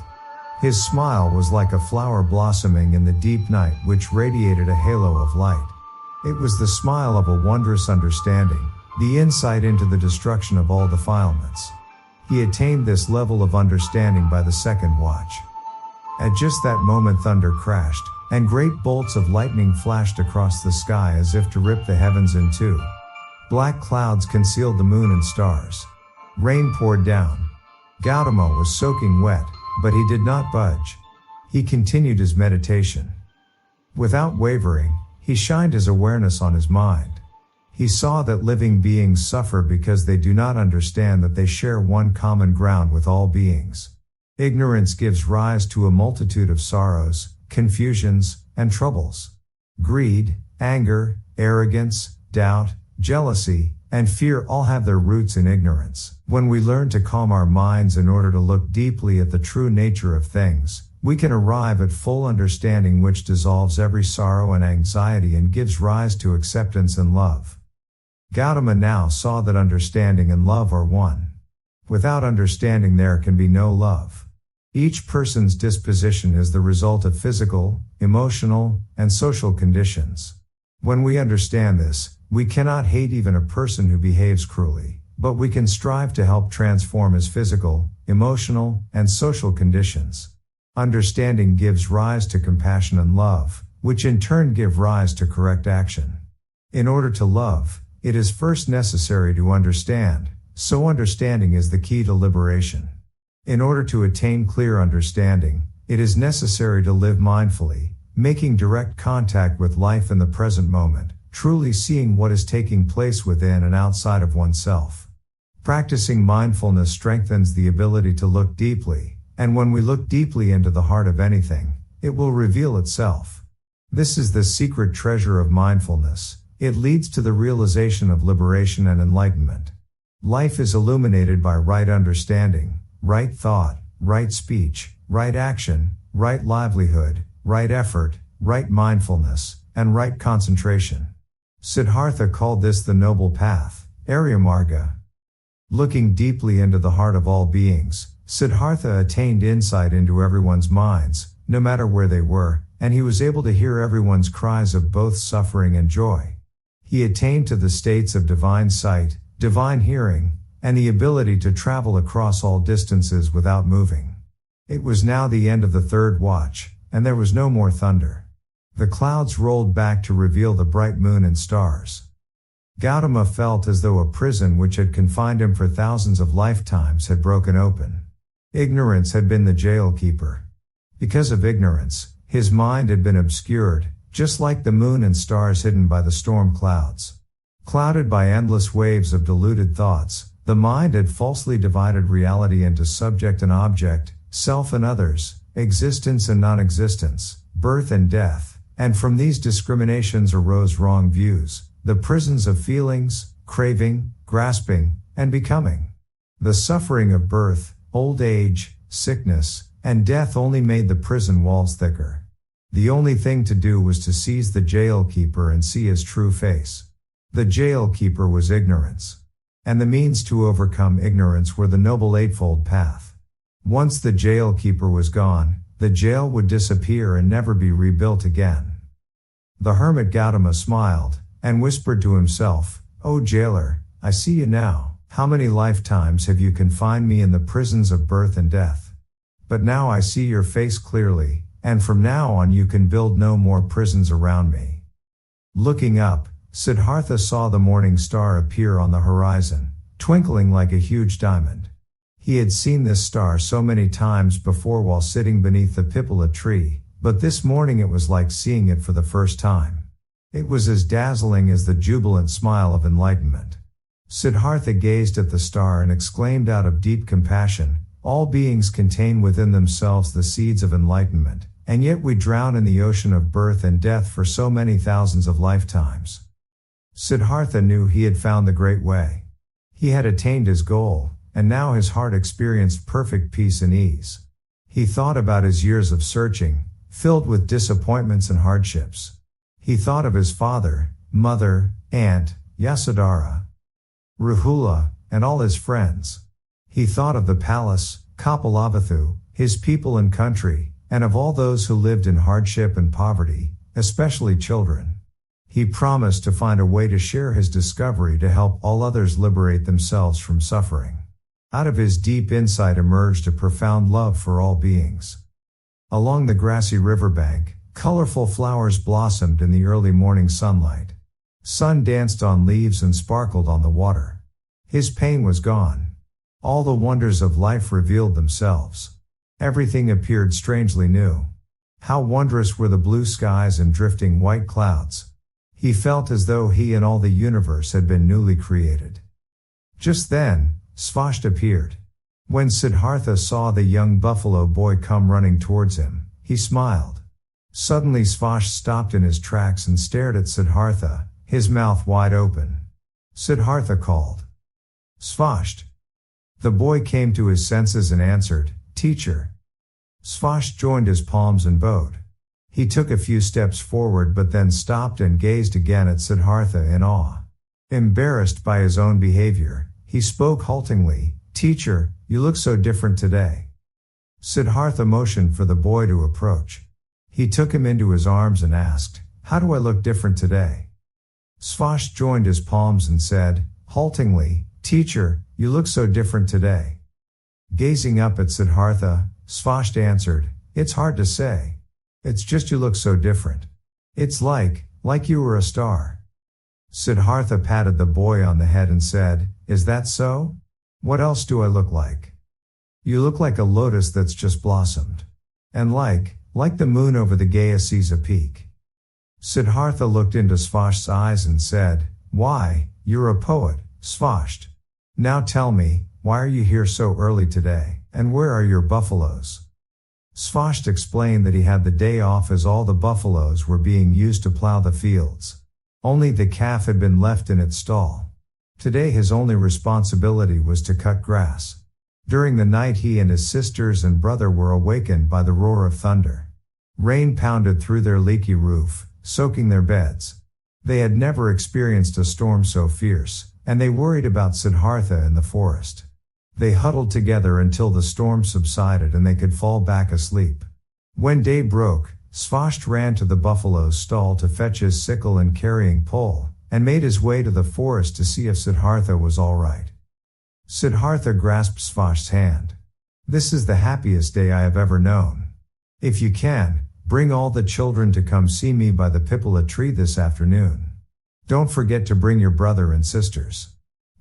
His smile was like a flower blossoming in the deep night which radiated a halo of light. It was the smile of a wondrous understanding, the insight into the destruction of all defilements. He attained this level of understanding by the second watch. At just that moment thunder crashed, and great bolts of lightning flashed across the sky as if to rip the heavens in two. Black clouds concealed the moon and stars. Rain poured down. Gautama was soaking wet, but he did not budge. He continued his meditation. Without wavering, he shined his awareness on his mind. He saw that living beings suffer because they do not understand that they share one common ground with all beings. Ignorance gives rise to a multitude of sorrows, confusions, and troubles. Greed, anger, arrogance, doubt, jealousy, and fear all have their roots in ignorance. When we learn to calm our minds in order to look deeply at the true nature of things, we can arrive at full understanding which dissolves every sorrow and anxiety and gives rise to acceptance and love. Gautama now saw that understanding and love are one. Without understanding there can be no love. Each person's disposition is the result of physical, emotional, and social conditions. When we understand this, we cannot hate even a person who behaves cruelly, but we can strive to help transform his physical, emotional, and social conditions. Understanding gives rise to compassion and love, which in turn give rise to correct action. In order to love, it is first necessary to understand, so understanding is the key to liberation. In order to attain clear understanding, it is necessary to live mindfully, making direct contact with life in the present moment, truly seeing what is taking place within and outside of oneself. Practicing mindfulness strengthens the ability to look deeply, and when we look deeply into the heart of anything, it will reveal itself. This is the secret treasure of mindfulness. It leads to the realization of liberation and enlightenment. Life is illuminated by right understanding, right thought, right speech, right action, right livelihood, right effort, right mindfulness, and right concentration. Siddhartha called this the noble path, Arya Marga. Looking deeply into the heart of all beings, Siddhartha attained insight into everyone's minds, no matter where they were, and he was able to hear everyone's cries of both suffering and joy. He attained to the states of divine sight, divine hearing, and the ability to travel across all distances without moving. It was now the end of the third watch, and there was no more thunder. The clouds rolled back to reveal the bright moon and stars. Gautama felt as though a prison which had confined him for thousands of lifetimes had broken open. Ignorance had been the jail keeper. Because of ignorance, his mind had been obscured, just like the moon and stars hidden by the storm clouds. Clouded by endless waves of deluded thoughts, the mind had falsely divided reality into subject and object, self and others, existence and non-existence, birth and death, and from these discriminations arose wrong views, the prisons of feelings, craving, grasping, and becoming. The suffering of birth, old age, sickness, and death only made the prison walls thicker. The only thing to do was to seize the jail keeper and see his true face. The jail keeper was ignorance. And the means to overcome ignorance were the Noble Eightfold Path. Once the jail keeper was gone, the jail would disappear and never be rebuilt again. The hermit Gautama smiled, and whispered to himself, "O jailer, I see you now. How many lifetimes have you confined me in the prisons of birth and death? But now I see your face clearly, and from now on you can build no more prisons around me." Looking up, Siddhartha saw the morning star appear on the horizon, twinkling like a huge diamond. He had seen this star so many times before while sitting beneath the pipala tree, but this morning it was like seeing it for the first time. It was as dazzling as the jubilant smile of enlightenment. Siddhartha gazed at the star and exclaimed out of deep compassion, "All beings contain within themselves the seeds of enlightenment, and yet we drown in the ocean of birth and death for so many thousands of lifetimes." Siddhartha knew he had found the great way. He had attained his goal, and now his heart experienced perfect peace and ease. He thought about his years of searching, filled with disappointments and hardships. He thought of his father, mother, aunt, Yasodhara, Rahula, and all his friends. He thought of the palace, Kapalavathu, his people and country, and of all those who lived in hardship and poverty, especially children. He promised to find a way to share his discovery to help all others liberate themselves from suffering. Out of his deep insight emerged a profound love for all beings. Along the grassy riverbank, colorful flowers blossomed in the early morning sunlight. Sun danced on leaves and sparkled on the water. His pain was gone. All the wonders of life revealed themselves. Everything appeared strangely new. How wondrous were the blue skies and drifting white clouds. He felt as though he and all the universe had been newly created. Just then, Svasht appeared. When Siddhartha saw the young buffalo boy come running towards him, he smiled. Suddenly Svasht stopped in his tracks and stared at Siddhartha, his mouth wide open. Siddhartha called, "Svasht." The boy came to his senses and answered, "Teacher." Svasht joined his palms and bowed. He took a few steps forward but then stopped and gazed again at Siddhartha in awe. Embarrassed by his own behavior, he spoke haltingly, "Teacher, you look so different today." Siddhartha motioned for the boy to approach. He took him into his arms and asked, "How do I look different today?" Svasht joined his palms and said, haltingly, "Teacher, you look so different today." Gazing up at Siddhartha, Svasht answered, "It's hard to say. It's just you look so different. It's like you were a star." Siddhartha patted the boy on the head and said, "Is that so? What else do I look like?" "You look like a lotus that's just blossomed. And like the moon over the Gaya-Sisa peak." Siddhartha looked into Svasht's eyes and said, "Why, you're a poet, Svasht. Now tell me, why are you here so early today, and where are your buffaloes?" Svasht explained that he had the day off as all the buffaloes were being used to plow the fields. Only the calf had been left in its stall. Today his only responsibility was to cut grass. During the night he and his sisters and brother were awakened by the roar of thunder. Rain pounded through their leaky roof, soaking their beds. They had never experienced a storm so fierce, and they worried about Siddhartha in the forest. They huddled together until the storm subsided and they could fall back asleep. When day broke, Svasht ran to the buffalo's stall to fetch his sickle and carrying pole, and made his way to the forest to see if Siddhartha was all right. Siddhartha grasped Svasht's hand. "This is the happiest day I have ever known. If you can, bring all the children to come see me by the pipala tree this afternoon. Don't forget to bring your brother and sisters.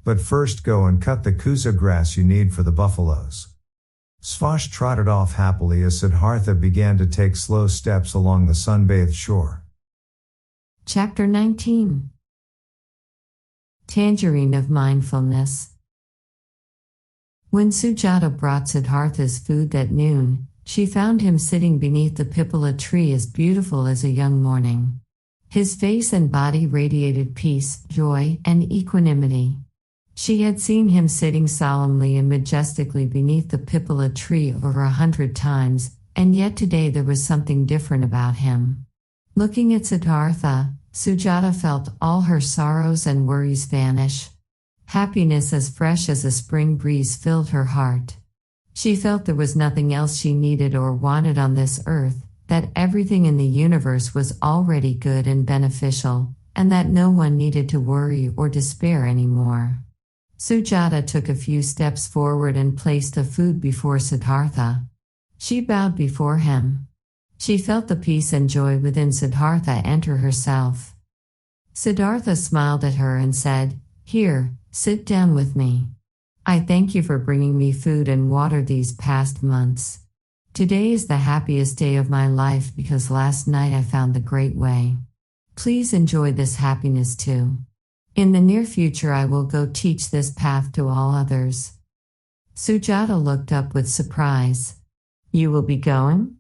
But first go and cut the kusa grass you need for the buffaloes." Svasht trotted off happily as Siddhartha began to take slow steps along the sun-bathed shore. Chapter 19. Tangerine of Mindfulness. When Sujata brought Siddhartha's food that noon, she found him sitting beneath the pipala tree as beautiful as a young morning. His face and body radiated peace, joy, and equanimity. She had seen him sitting solemnly and majestically beneath the pipala tree over 100 times, and yet today there was something different about him. Looking at Siddhartha, Sujata felt all her sorrows and worries vanish. Happiness as fresh as a spring breeze filled her heart. She felt there was nothing else she needed or wanted on this earth, that everything in the universe was already good and beneficial, and that no one needed to worry or despair anymore. Sujata took a few steps forward and placed the food before Siddhartha. She bowed before him. She felt the peace and joy within Siddhartha enter herself. Siddhartha smiled at her and said, "Here, sit down with me. I thank you for bringing me food and water these past months. Today is the happiest day of my life because last night I found the great way. Please enjoy this happiness too. In the near future I will go teach this path to all others." Sujata looked up with surprise. "You will be going?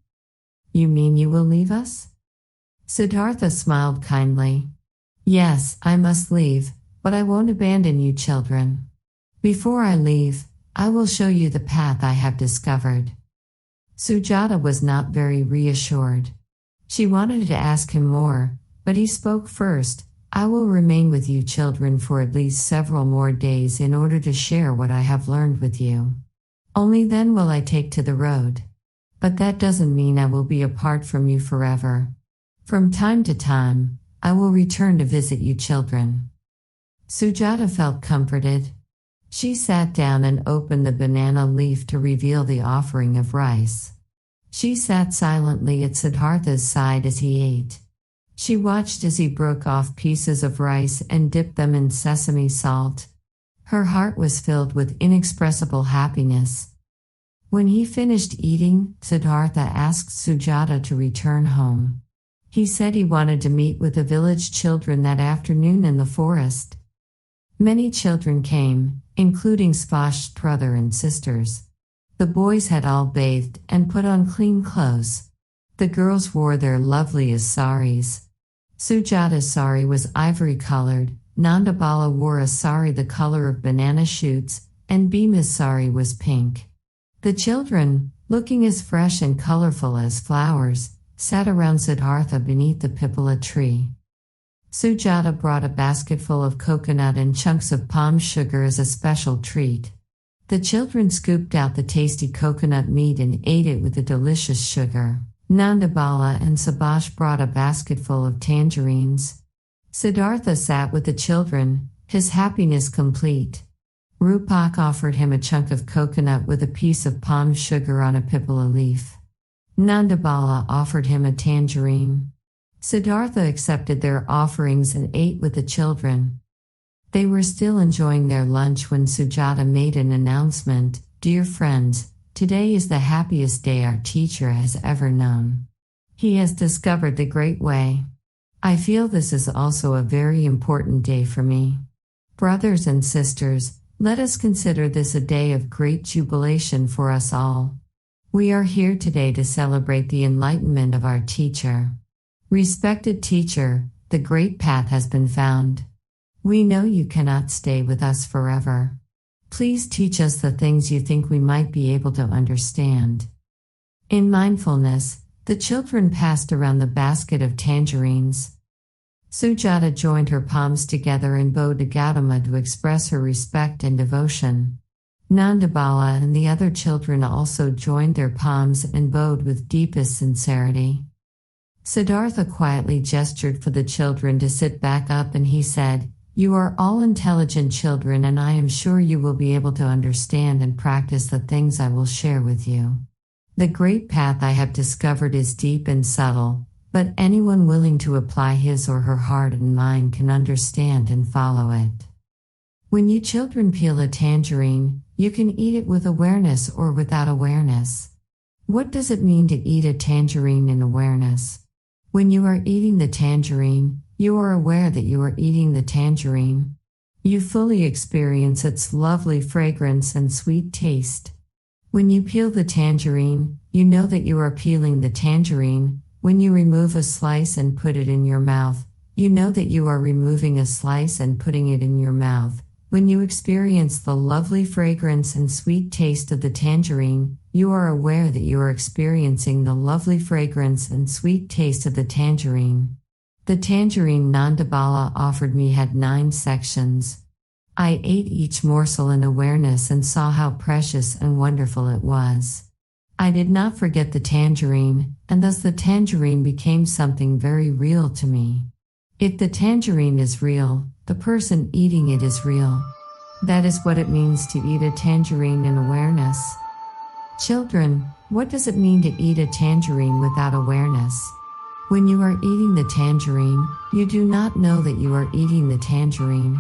You mean you will leave us?" Siddhartha smiled kindly. "Yes, I must leave, but I won't abandon you children. Before I leave, I will show you the path I have discovered." Sujata was not very reassured. She wanted to ask him more, but he spoke first. "I will remain with you children for at least several more days in order to share what I have learned with you. Only then will I take to the road. But that doesn't mean I will be apart from you forever. From time to time, I will return to visit you children." Sujata felt comforted. She sat down and opened the banana leaf to reveal the offering of rice. She sat silently at Siddhartha's side as he ate. She watched as he broke off pieces of rice and dipped them in sesame salt. Her heart was filled with inexpressible happiness. When he finished eating, Siddhartha asked Sujata to return home. He said he wanted to meet with the village children that afternoon in the forest. Many children came, including Svasht's brother and sisters. The boys had all bathed and put on clean clothes. The girls wore their loveliest saris. Sujata's sari was ivory-colored, Nandabala wore a sari the color of banana shoots, and Bhima's sari was pink. The children, looking as fresh and colorful as flowers, sat around Siddhartha beneath the pipala tree. Sujata brought a basketful of coconut and chunks of palm sugar as a special treat. The children scooped out the tasty coconut meat and ate it with the delicious sugar. Nandabala and Subhash brought a basketful of tangerines. Siddhartha sat with the children, his happiness complete. Rupak offered him a chunk of coconut with a piece of palm sugar on a pipala leaf. Nandabala offered him a tangerine. Siddhartha accepted their offerings and ate with the children. They were still enjoying their lunch when Sujata made an announcement. Dear friends, today is the happiest day our teacher has ever known. He has discovered the great way. I feel this is also a very important day for me. Brothers and sisters, let us consider this a day of great jubilation for us all. We are here today to celebrate the enlightenment of our teacher. Respected teacher, the great path has been found. We know you cannot stay with us forever. Please teach us the things you think we might be able to understand. In mindfulness, the children passed around the basket of tangerines. Sujata joined her palms together and bowed to Gautama to express her respect and devotion. Nandabala and the other children also joined their palms and bowed with deepest sincerity. Siddhartha quietly gestured for the children to sit back up and he said, "You are all intelligent children and I am sure you will be able to understand and practice the things I will share with you. The great path I have discovered is deep and subtle, but anyone willing to apply his or her heart and mind can understand and follow it. When you children peel a tangerine, you can eat it with awareness or without awareness. What does it mean to eat a tangerine in awareness? When you are eating the tangerine, you are aware that you are eating the tangerine. You fully experience its lovely fragrance and sweet taste. When you peel the tangerine, you know that you are peeling the tangerine. When you remove a slice and put it in your mouth, you know that you are removing a slice and putting it in your mouth. When you experience the lovely fragrance and sweet taste of the tangerine, you are aware that you are experiencing the lovely fragrance and sweet taste of the tangerine. The tangerine Nandabala offered me had 9 sections. I ate each morsel in awareness and saw how precious and wonderful it was. I did not forget the tangerine, and thus the tangerine became something very real to me. If the tangerine is real, the person eating it is real. That is what it means to eat a tangerine in awareness. Children, what does it mean to eat a tangerine without awareness? When you are eating the tangerine, you do not know that you are eating the tangerine.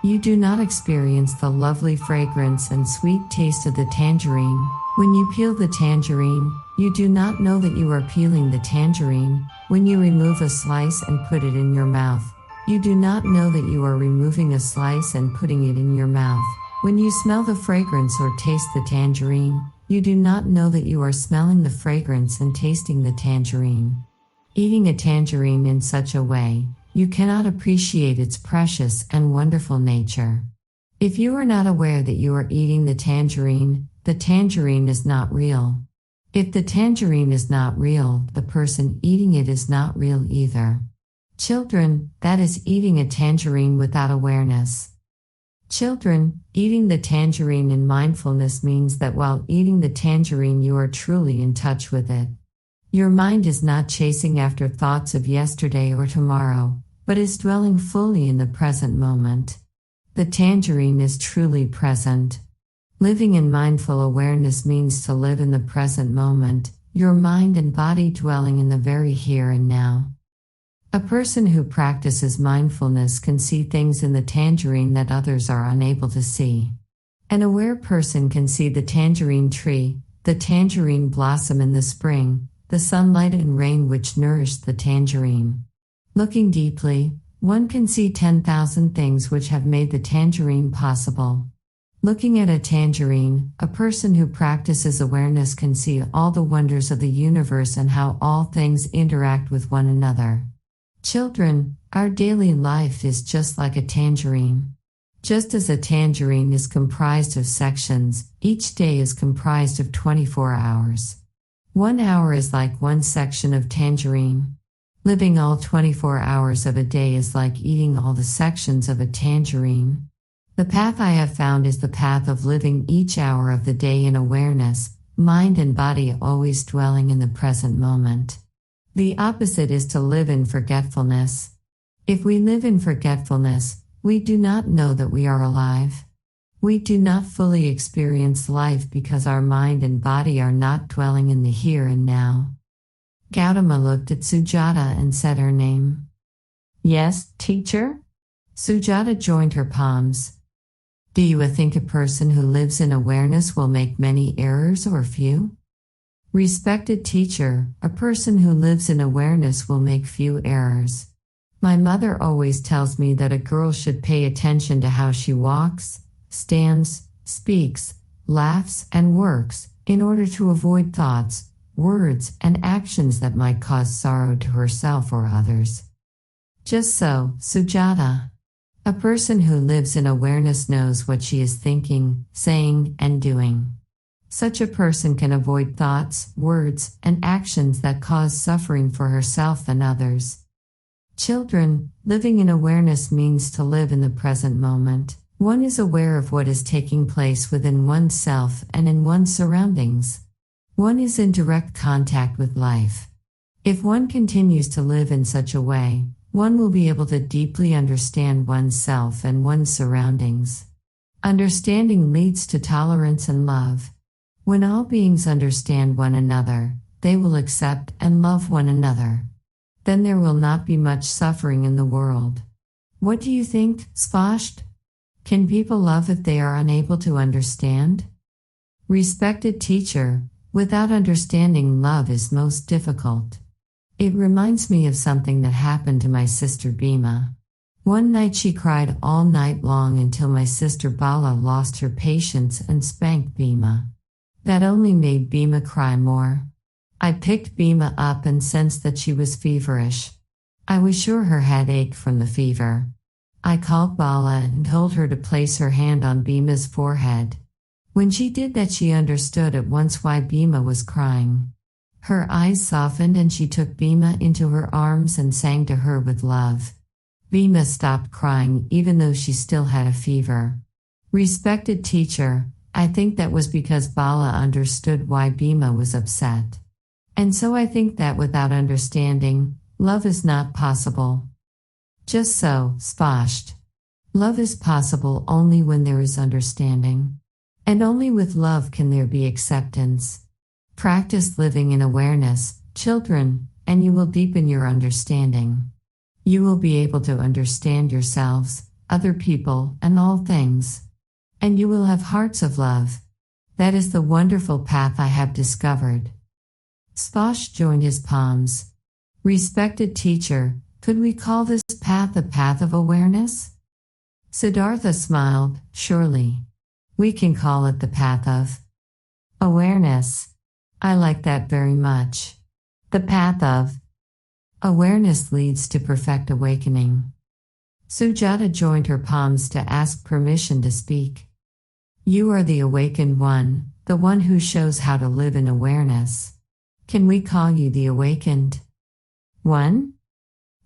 You do not experience the lovely fragrance and sweet taste of the tangerine. When you peel the tangerine, you do not know that you are peeling the tangerine. When you remove a slice and put it in your mouth, you do not know that you are removing a slice and putting it in your mouth. When you smell the fragrance or taste the tangerine, you do not know that you are smelling the fragrance and tasting the tangerine. Eating a tangerine in such a way, you cannot appreciate its precious and wonderful nature. If you are not aware that you are eating the tangerine is not real. If the tangerine is not real, the person eating it is not real either. Children, that is eating a tangerine without awareness. Children, eating the tangerine in mindfulness means that while eating the tangerine you are truly in touch with it. Your mind is not chasing after thoughts of yesterday or tomorrow, but is dwelling fully in the present moment. The tangerine is truly present. Living in mindful awareness means to live in the present moment, your mind and body dwelling in the very here and now. A person who practices mindfulness can see things in the tangerine that others are unable to see. An aware person can see the tangerine tree, the tangerine blossom in the spring, the sunlight and rain which nourish the tangerine. Looking deeply, one can see 10,000 things which have made the tangerine possible. Looking at a tangerine, a person who practices awareness can see all the wonders of the universe and how all things interact with one another. Children, our daily life is just like a tangerine. Just as a tangerine is comprised of sections, each day is comprised of 24 hours. 1 hour is like one section of tangerine. Living all 24 hours of a day is like eating all the sections of a tangerine. The path I have found is the path of living each hour of the day in awareness, mind and body always dwelling in the present moment. The opposite is to live in forgetfulness. If we live in forgetfulness, we do not know that we are alive. We do not fully experience life because our mind and body are not dwelling in the here and now. Gautama looked at Sujata and said her name. Yes, teacher? Sujata joined her palms. Do you think a person who lives in awareness will make many errors or few? Respected teacher, a person who lives in awareness will make few errors. My mother always tells me that a girl should pay attention to how she walks, stands, speaks, laughs, and works, in order to avoid thoughts, words, and actions that might cause sorrow to herself or others. Just so, Sujata. A person who lives in awareness knows what she is thinking, saying, and doing. Such a person can avoid thoughts, words, and actions that cause suffering for herself and others. Children, living in awareness means to live in the present moment. One is aware of what is taking place within oneself and in one's surroundings. One is in direct contact with life. If one continues to live in such a way, one will be able to deeply understand oneself and one's surroundings. Understanding leads to tolerance and love. When all beings understand one another, they will accept and love one another. Then there will not be much suffering in the world. What do you think, Spasht? Can people love if they are unable to understand? Respected teacher, without understanding, love is most difficult. It reminds me of something that happened to my sister Bhima. One night she cried all night long until my sister Bala lost her patience and spanked Bhima. That only made Bhima cry more. I picked Bhima up and sensed that she was feverish. I was sure her head ached from the fever. I called Bala and told her to place her hand on Bhima's forehead. When she did that, she understood at once why Bhima was crying. Her eyes softened and she took Bhima into her arms and sang to her with love. Bhima stopped crying even though she still had a fever. Respected teacher, I think that was because Bala understood why Bhima was upset. And so I think that without understanding, love is not possible. Just so, Spasht. Love is possible only when there is understanding. And only with love can there be acceptance. Practice living in awareness, children, and you will deepen your understanding. You will be able to understand yourselves, other people, and all things. And you will have hearts of love. That is the wonderful path I have discovered. Spash joined his palms. Respected teacher, could we call this path the path of awareness? Siddhartha smiled, surely. We can call it the path of awareness. I like that very much. The path of awareness leads to perfect awakening. Sujata joined her palms to ask permission to speak. You are the awakened one, the one who shows how to live in awareness. Can we call you the awakened one?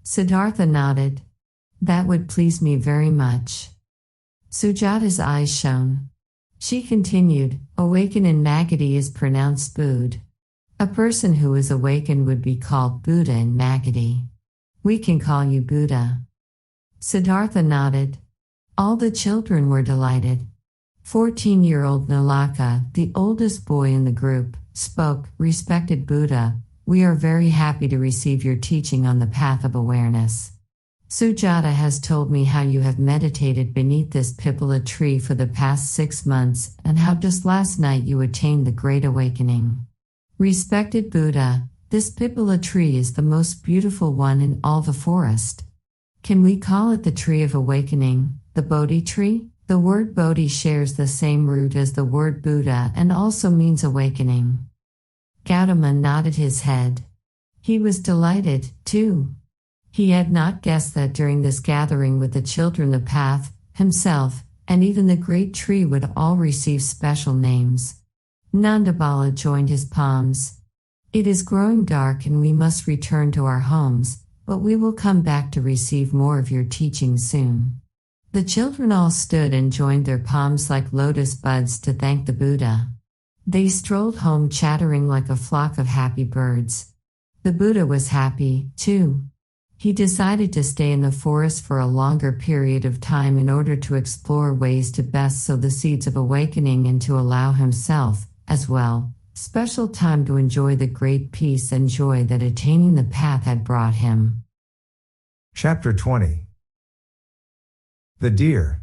Siddhartha nodded. That would please me very much. Sujata's eyes shone. She continued, awaken in Magadhi is pronounced Bud. A person who is awakened would be called Buddha in Magadhi. We can call you Buddha. Siddhartha nodded. All the children were delighted. 14-year-old Nalaka, the oldest boy in the group, spoke, Respected Buddha, we are very happy to receive your teaching on the path of awareness. Sujata has told me how you have meditated beneath this pipala tree for the past 6 months and how just last night you attained the Great Awakening. Respected Buddha, this pipala tree is the most beautiful one in all the forest. Can we call it the Tree of Awakening, the Bodhi tree? The word Bodhi shares the same root as the word Buddha and also means awakening. Gautama nodded his head. He was delighted, too. He had not guessed that during this gathering with the children the path, himself, and even the great tree would all receive special names. Nandabala joined his palms. It is growing dark and we must return to our homes, but we will come back to receive more of your teaching soon. The children all stood and joined their palms like lotus buds to thank the Buddha. They strolled home chattering like a flock of happy birds. The Buddha was happy, too. He decided to stay in the forest for a longer period of time in order to explore ways to best sow the seeds of awakening and to allow himself, as well, special time to enjoy the great peace and joy that attaining the path had brought him. Chapter 20. The Deer.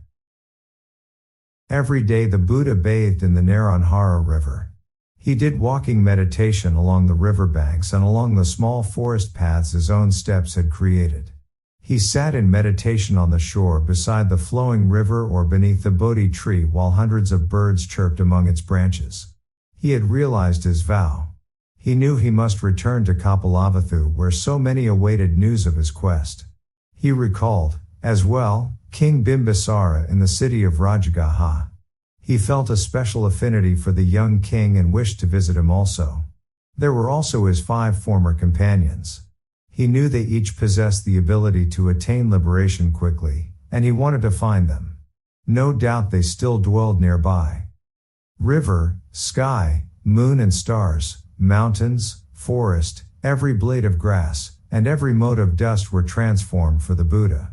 Every day the Buddha bathed in the Narahara River. He did walking meditation along the riverbanks and along the small forest paths his own steps had created. He sat in meditation on the shore beside the flowing river or beneath the Bodhi tree while hundreds of birds chirped among its branches. He had realized his vow. He knew he must return to Kapilavatthu where so many awaited news of his quest. He recalled, as well, King Bimbisara in the city of Rajagaha. He felt a special affinity for the young king and wished to visit him also. There were also his 5 former companions. He knew they each possessed the ability to attain liberation quickly, and he wanted to find them. No doubt they still dwelled nearby. River, sky, moon and stars, mountains, forest, every blade of grass, and every mote of dust were transformed for the Buddha.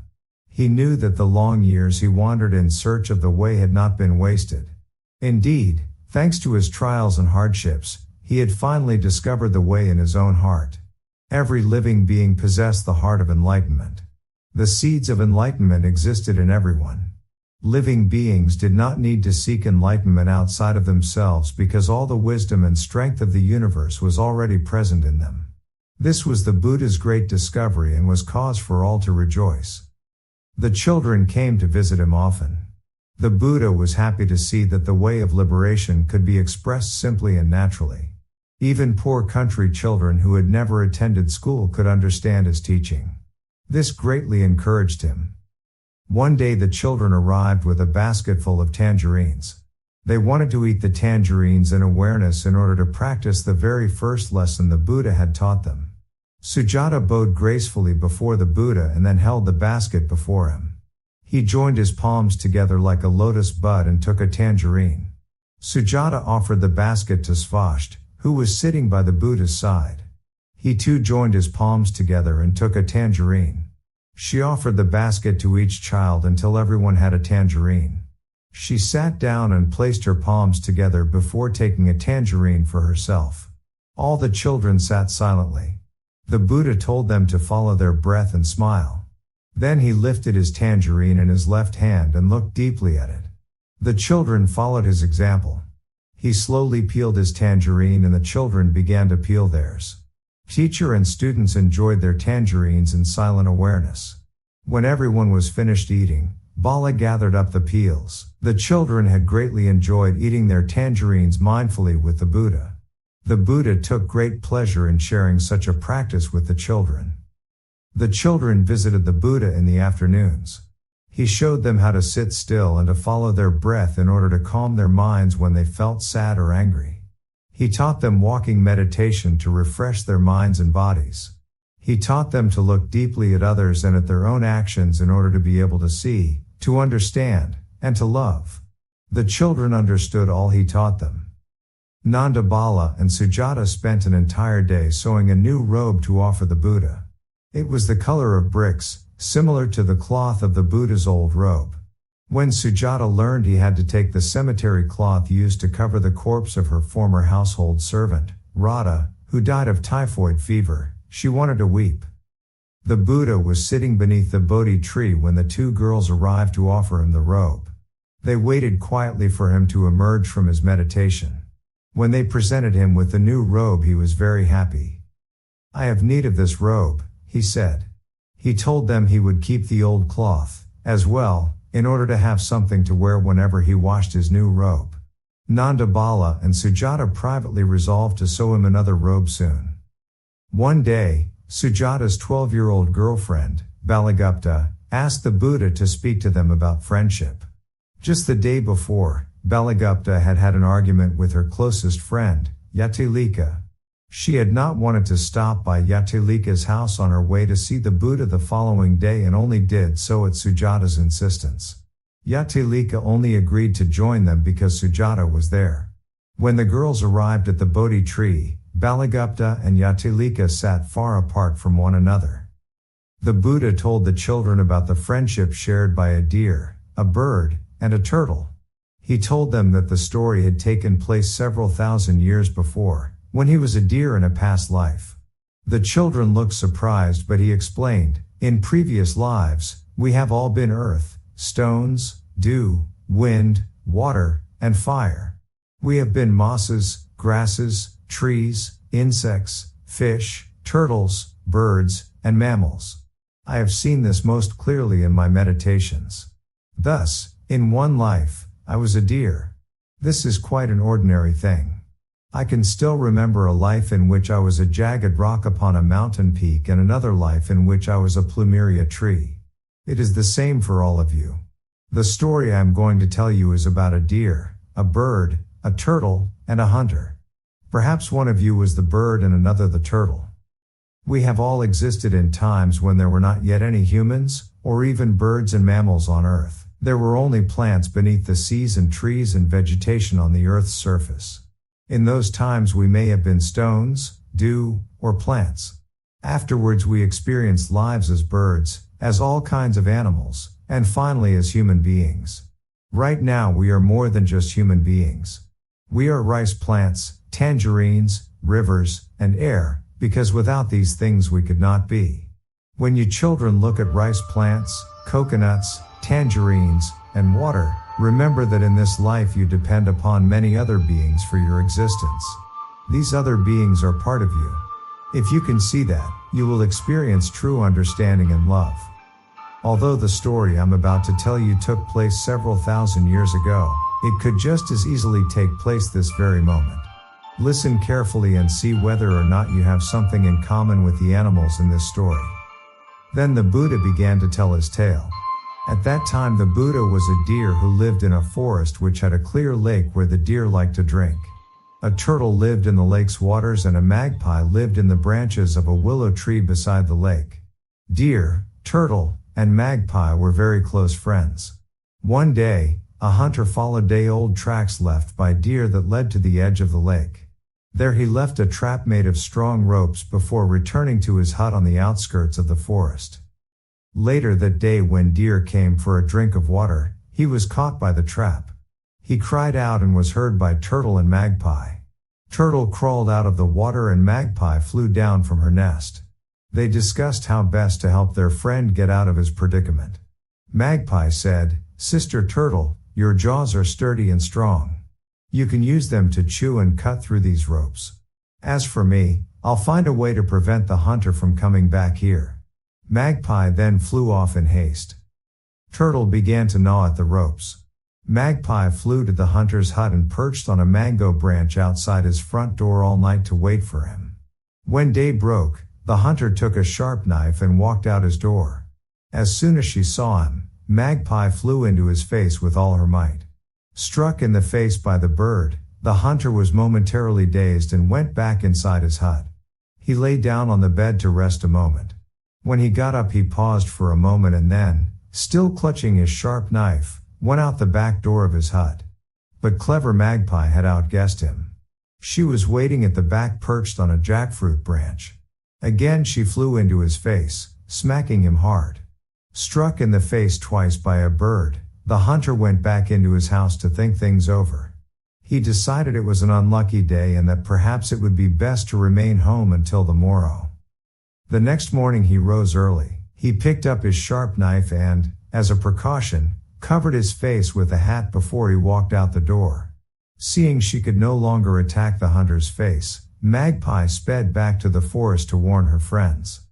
He knew that the long years he wandered in search of the way had not been wasted. Indeed, thanks to his trials and hardships, he had finally discovered the way in his own heart. Every living being possessed the heart of enlightenment. The seeds of enlightenment existed in everyone. Living beings did not need to seek enlightenment outside of themselves because all the wisdom and strength of the universe was already present in them. This was the Buddha's great discovery and was cause for all to rejoice. The children came to visit him often. The Buddha was happy to see that the way of liberation could be expressed simply and naturally. Even poor country children who had never attended school could understand his teaching. This greatly encouraged him. One day the children arrived with a basket full of tangerines. They wanted to eat the tangerines in awareness in order to practice the very first lesson the Buddha had taught them. Sujata bowed gracefully before the Buddha and then held the basket before him. He joined his palms together like a lotus bud and took a tangerine. Sujata offered the basket to Svasht, who was sitting by the Buddha's side. He too joined his palms together and took a tangerine. She offered the basket to each child until everyone had a tangerine. She sat down and placed her palms together before taking a tangerine for herself. All the children sat silently. The Buddha told them to follow their breath and smile. Then he lifted his tangerine in his left hand and looked deeply at it. The children followed his example. He slowly peeled his tangerine and the children began to peel theirs. Teacher and students enjoyed their tangerines in silent awareness. When everyone was finished eating, Bala gathered up the peels. The children had greatly enjoyed eating their tangerines mindfully with the Buddha. The Buddha took great pleasure in sharing such a practice with the children. The children visited the Buddha in the afternoons. He showed them how to sit still and to follow their breath in order to calm their minds when they felt sad or angry. He taught them walking meditation to refresh their minds and bodies. He taught them to look deeply at others and at their own actions in order to be able to see, to understand, and to love. The children understood all he taught them. Nanda Bala and Sujata spent an entire day sewing a new robe to offer the Buddha. It was the color of bricks, similar to the cloth of the Buddha's old robe. When Sujata learned he had to take the cemetery cloth used to cover the corpse of her former household servant, Radha, who died of typhoid fever, she wanted to weep. The Buddha was sitting beneath the Bodhi tree when the 2 girls arrived to offer him the robe. They waited quietly for him to emerge from his meditation. When they presented him with the new robe, he was very happy. "I have need of this robe," he said. He told them he would keep the old cloth, as well, in order to have something to wear whenever he washed his new robe. Nanda Bala and Sujata privately resolved to sew him another robe soon. One day, Sujata's 12-year-old girlfriend, Balagupta, asked the Buddha to speak to them about friendship. Just the day before, Balagupta had had an argument with her closest friend, Yatilika. She had not wanted to stop by Yatilika's house on her way to see the Buddha the following day and only did so at Sujata's insistence. Yatilika only agreed to join them because Sujata was there. When the girls arrived at the Bodhi tree, Balagupta and Yatilika sat far apart from one another. The Buddha told the children about the friendship shared by a deer, a bird, and a turtle. He told them that the story had taken place several thousand years before, when he was a deer in a past life. The children looked surprised, but he explained, "In previous lives, we have all been earth, stones, dew, wind, water, and fire. We have been mosses, grasses, trees, insects, fish, turtles, birds, and mammals. I have seen this most clearly in my meditations. Thus, in one life, I was a deer. This is quite an ordinary thing. I can still remember a life in which I was a jagged rock upon a mountain peak and another life in which I was a plumeria tree. It is the same for all of you. The story I am going to tell you is about a deer, a bird, a turtle, and a hunter. Perhaps one of you was the bird and another the turtle. We have all existed in times when there were not yet any humans, or even birds and mammals on Earth. There were only plants beneath the seas and trees and vegetation on the Earth's surface. In those times we may have been stones, dew, or plants. Afterwards we experienced lives as birds, as all kinds of animals, and finally as human beings. Right now we are more than just human beings. We are rice plants, tangerines, rivers, and air, because without these things we could not be. When you children look at rice plants, coconuts, tangerines, and water, remember that in this life you depend upon many other beings for your existence. These other beings are part of you. If you can see that, you will experience true understanding and love. Although the story I'm about to tell you took place several thousand years ago, it could just as easily take place this very moment. Listen carefully and see whether or not you have something in common with the animals in this story. Then the Buddha began to tell his tale. At that time the Buddha was a deer who lived in a forest which had a clear lake where the deer liked to drink. A turtle lived in the lake's waters and a magpie lived in the branches of a willow tree beside the lake. Deer, turtle, and magpie were very close friends. One day, a hunter followed day-old tracks left by deer that led to the edge of the lake. There he left a trap made of strong ropes before returning to his hut on the outskirts of the forest. Later that day when deer came for a drink of water, he was caught by the trap. He cried out and was heard by turtle and magpie. Turtle crawled out of the water and magpie flew down from her nest. They discussed how best to help their friend get out of his predicament. Magpie said, "Sister Turtle, your jaws are sturdy and strong. You can use them to chew and cut through these ropes. As for me, I'll find a way to prevent the hunter from coming back here." Magpie then flew off in haste. Turtle began to gnaw at the ropes. Magpie flew to the hunter's hut and perched on a mango branch outside his front door all night to wait for him. When day broke, the hunter took a sharp knife and walked out his door. As soon as she saw him, Magpie flew into his face with all her might. Struck in the face by the bird, the hunter was momentarily dazed and went back inside his hut. He lay down on the bed to rest a moment. When he got up he paused for a moment and then, still clutching his sharp knife, went out the back door of his hut. But clever Magpie had outguessed him. She was waiting at the back perched on a jackfruit branch. Again she flew into his face, smacking him hard. Struck in the face twice by a bird, the hunter went back into his house to think things over. He decided it was an unlucky day and that perhaps it would be best to remain home until the morrow. The next morning he rose early. He picked up his sharp knife and, as a precaution, covered his face with a hat before he walked out the door. Seeing she could no longer attack the hunter's face, Magpie sped back to the forest to warn her friends.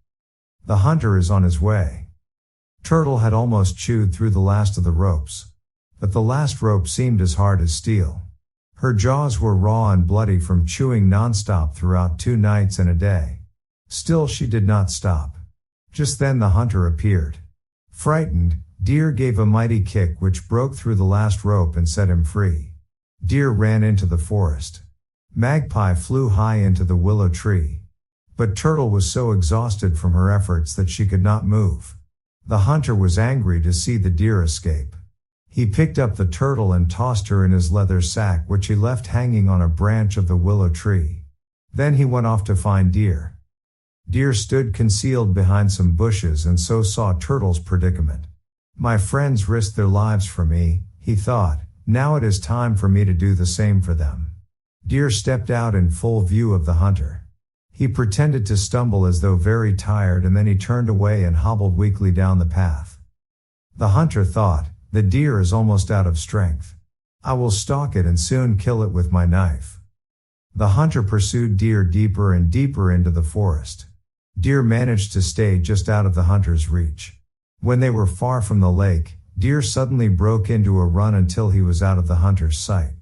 The hunter is on his way. Turtle had almost chewed through the last of the ropes. But the last rope seemed as hard as steel. Her jaws were raw and bloody from chewing nonstop throughout 2 nights and a day. Still she did not stop. Just then the hunter appeared. Frightened, Deer gave a mighty kick which broke through the last rope and set him free. Deer ran into the forest. Magpie flew high into the willow tree. But Turtle was so exhausted from her efforts that she could not move. The hunter was angry to see the deer escape. He picked up the turtle and tossed her in his leather sack, which he left hanging on a branch of the willow tree. Then he went off to find Deer. Deer stood concealed behind some bushes and so saw Turtle's predicament. My friends risked their lives for me, he thought, now it is time for me to do the same for them. Deer stepped out in full view of the hunter. He pretended to stumble as though very tired, and then he turned away and hobbled weakly down the path. The hunter thought, the deer is almost out of strength. I will stalk it and soon kill it with my knife. The hunter pursued Deer deeper and deeper into the forest. Deer managed to stay just out of the hunter's reach. When they were far from the lake, Deer suddenly broke into a run until he was out of the hunter's sight.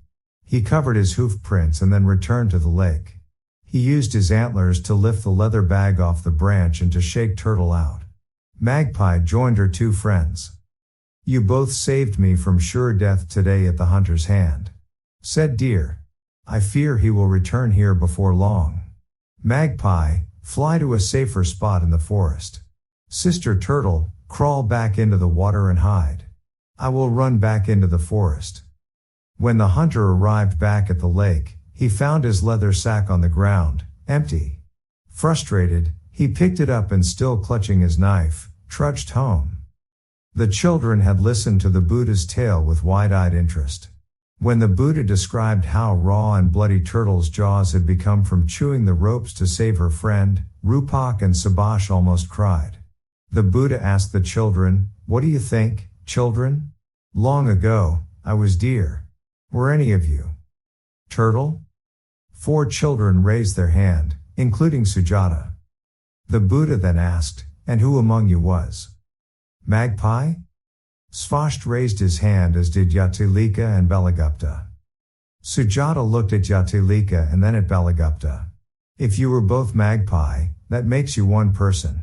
He covered his hoof prints and then returned to the lake. He used his antlers to lift the leather bag off the branch and to shake Turtle out. Magpie joined her two friends. You both saved me from sure death today at the hunter's hand, said Deer. I fear he will return here before long. Magpie, fly to a safer spot in the forest. Sister Turtle, crawl back into the water and hide. I will run back into the forest. When the hunter arrived back at the lake, he found his leather sack on the ground, empty. Frustrated, he picked it up and still clutching his knife, trudged home. The children had listened to the Buddha's tale with wide-eyed interest. When the Buddha described how raw and bloody Turtle's jaws had become from chewing the ropes to save her friend, Rupak and Sabash almost cried. The Buddha asked the children, what do you think, children? Long ago, I was Deer. Were any of you Turtle? 4 children raised their hand, including Sujata. The Buddha then asked, and who among you was Magpie? Svasht raised his hand, as did Yatilika and Balagupta. Sujata looked at Yatilika and then at Balagupta. If you were both Magpie, that makes you one person.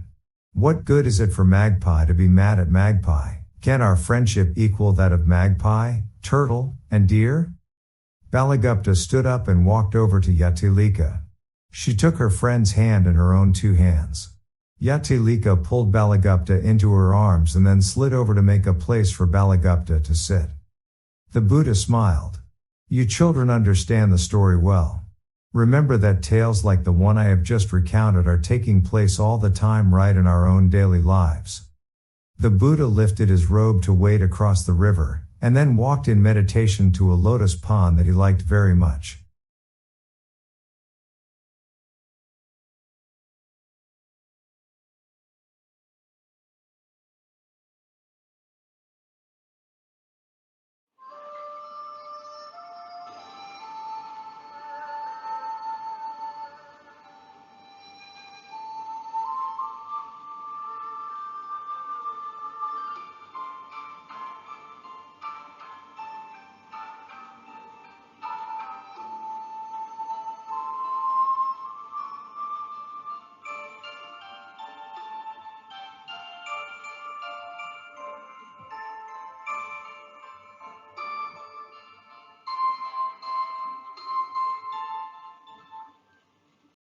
What good is it for Magpie to be mad at Magpie? Can our friendship equal that of Magpie, Turtle, and Deer? Balagupta stood up and walked over to Yatilika. She took her friend's hand in her own 2 hands. Yatilika pulled Balagupta into her arms and then slid over to make a place for Balagupta to sit. The Buddha smiled. You children understand the story well. Remember that tales like the one I have just recounted are taking place all the time right in our own daily lives. The Buddha lifted his robe to wade across the river, and then walked in meditation to a lotus pond that he liked very much.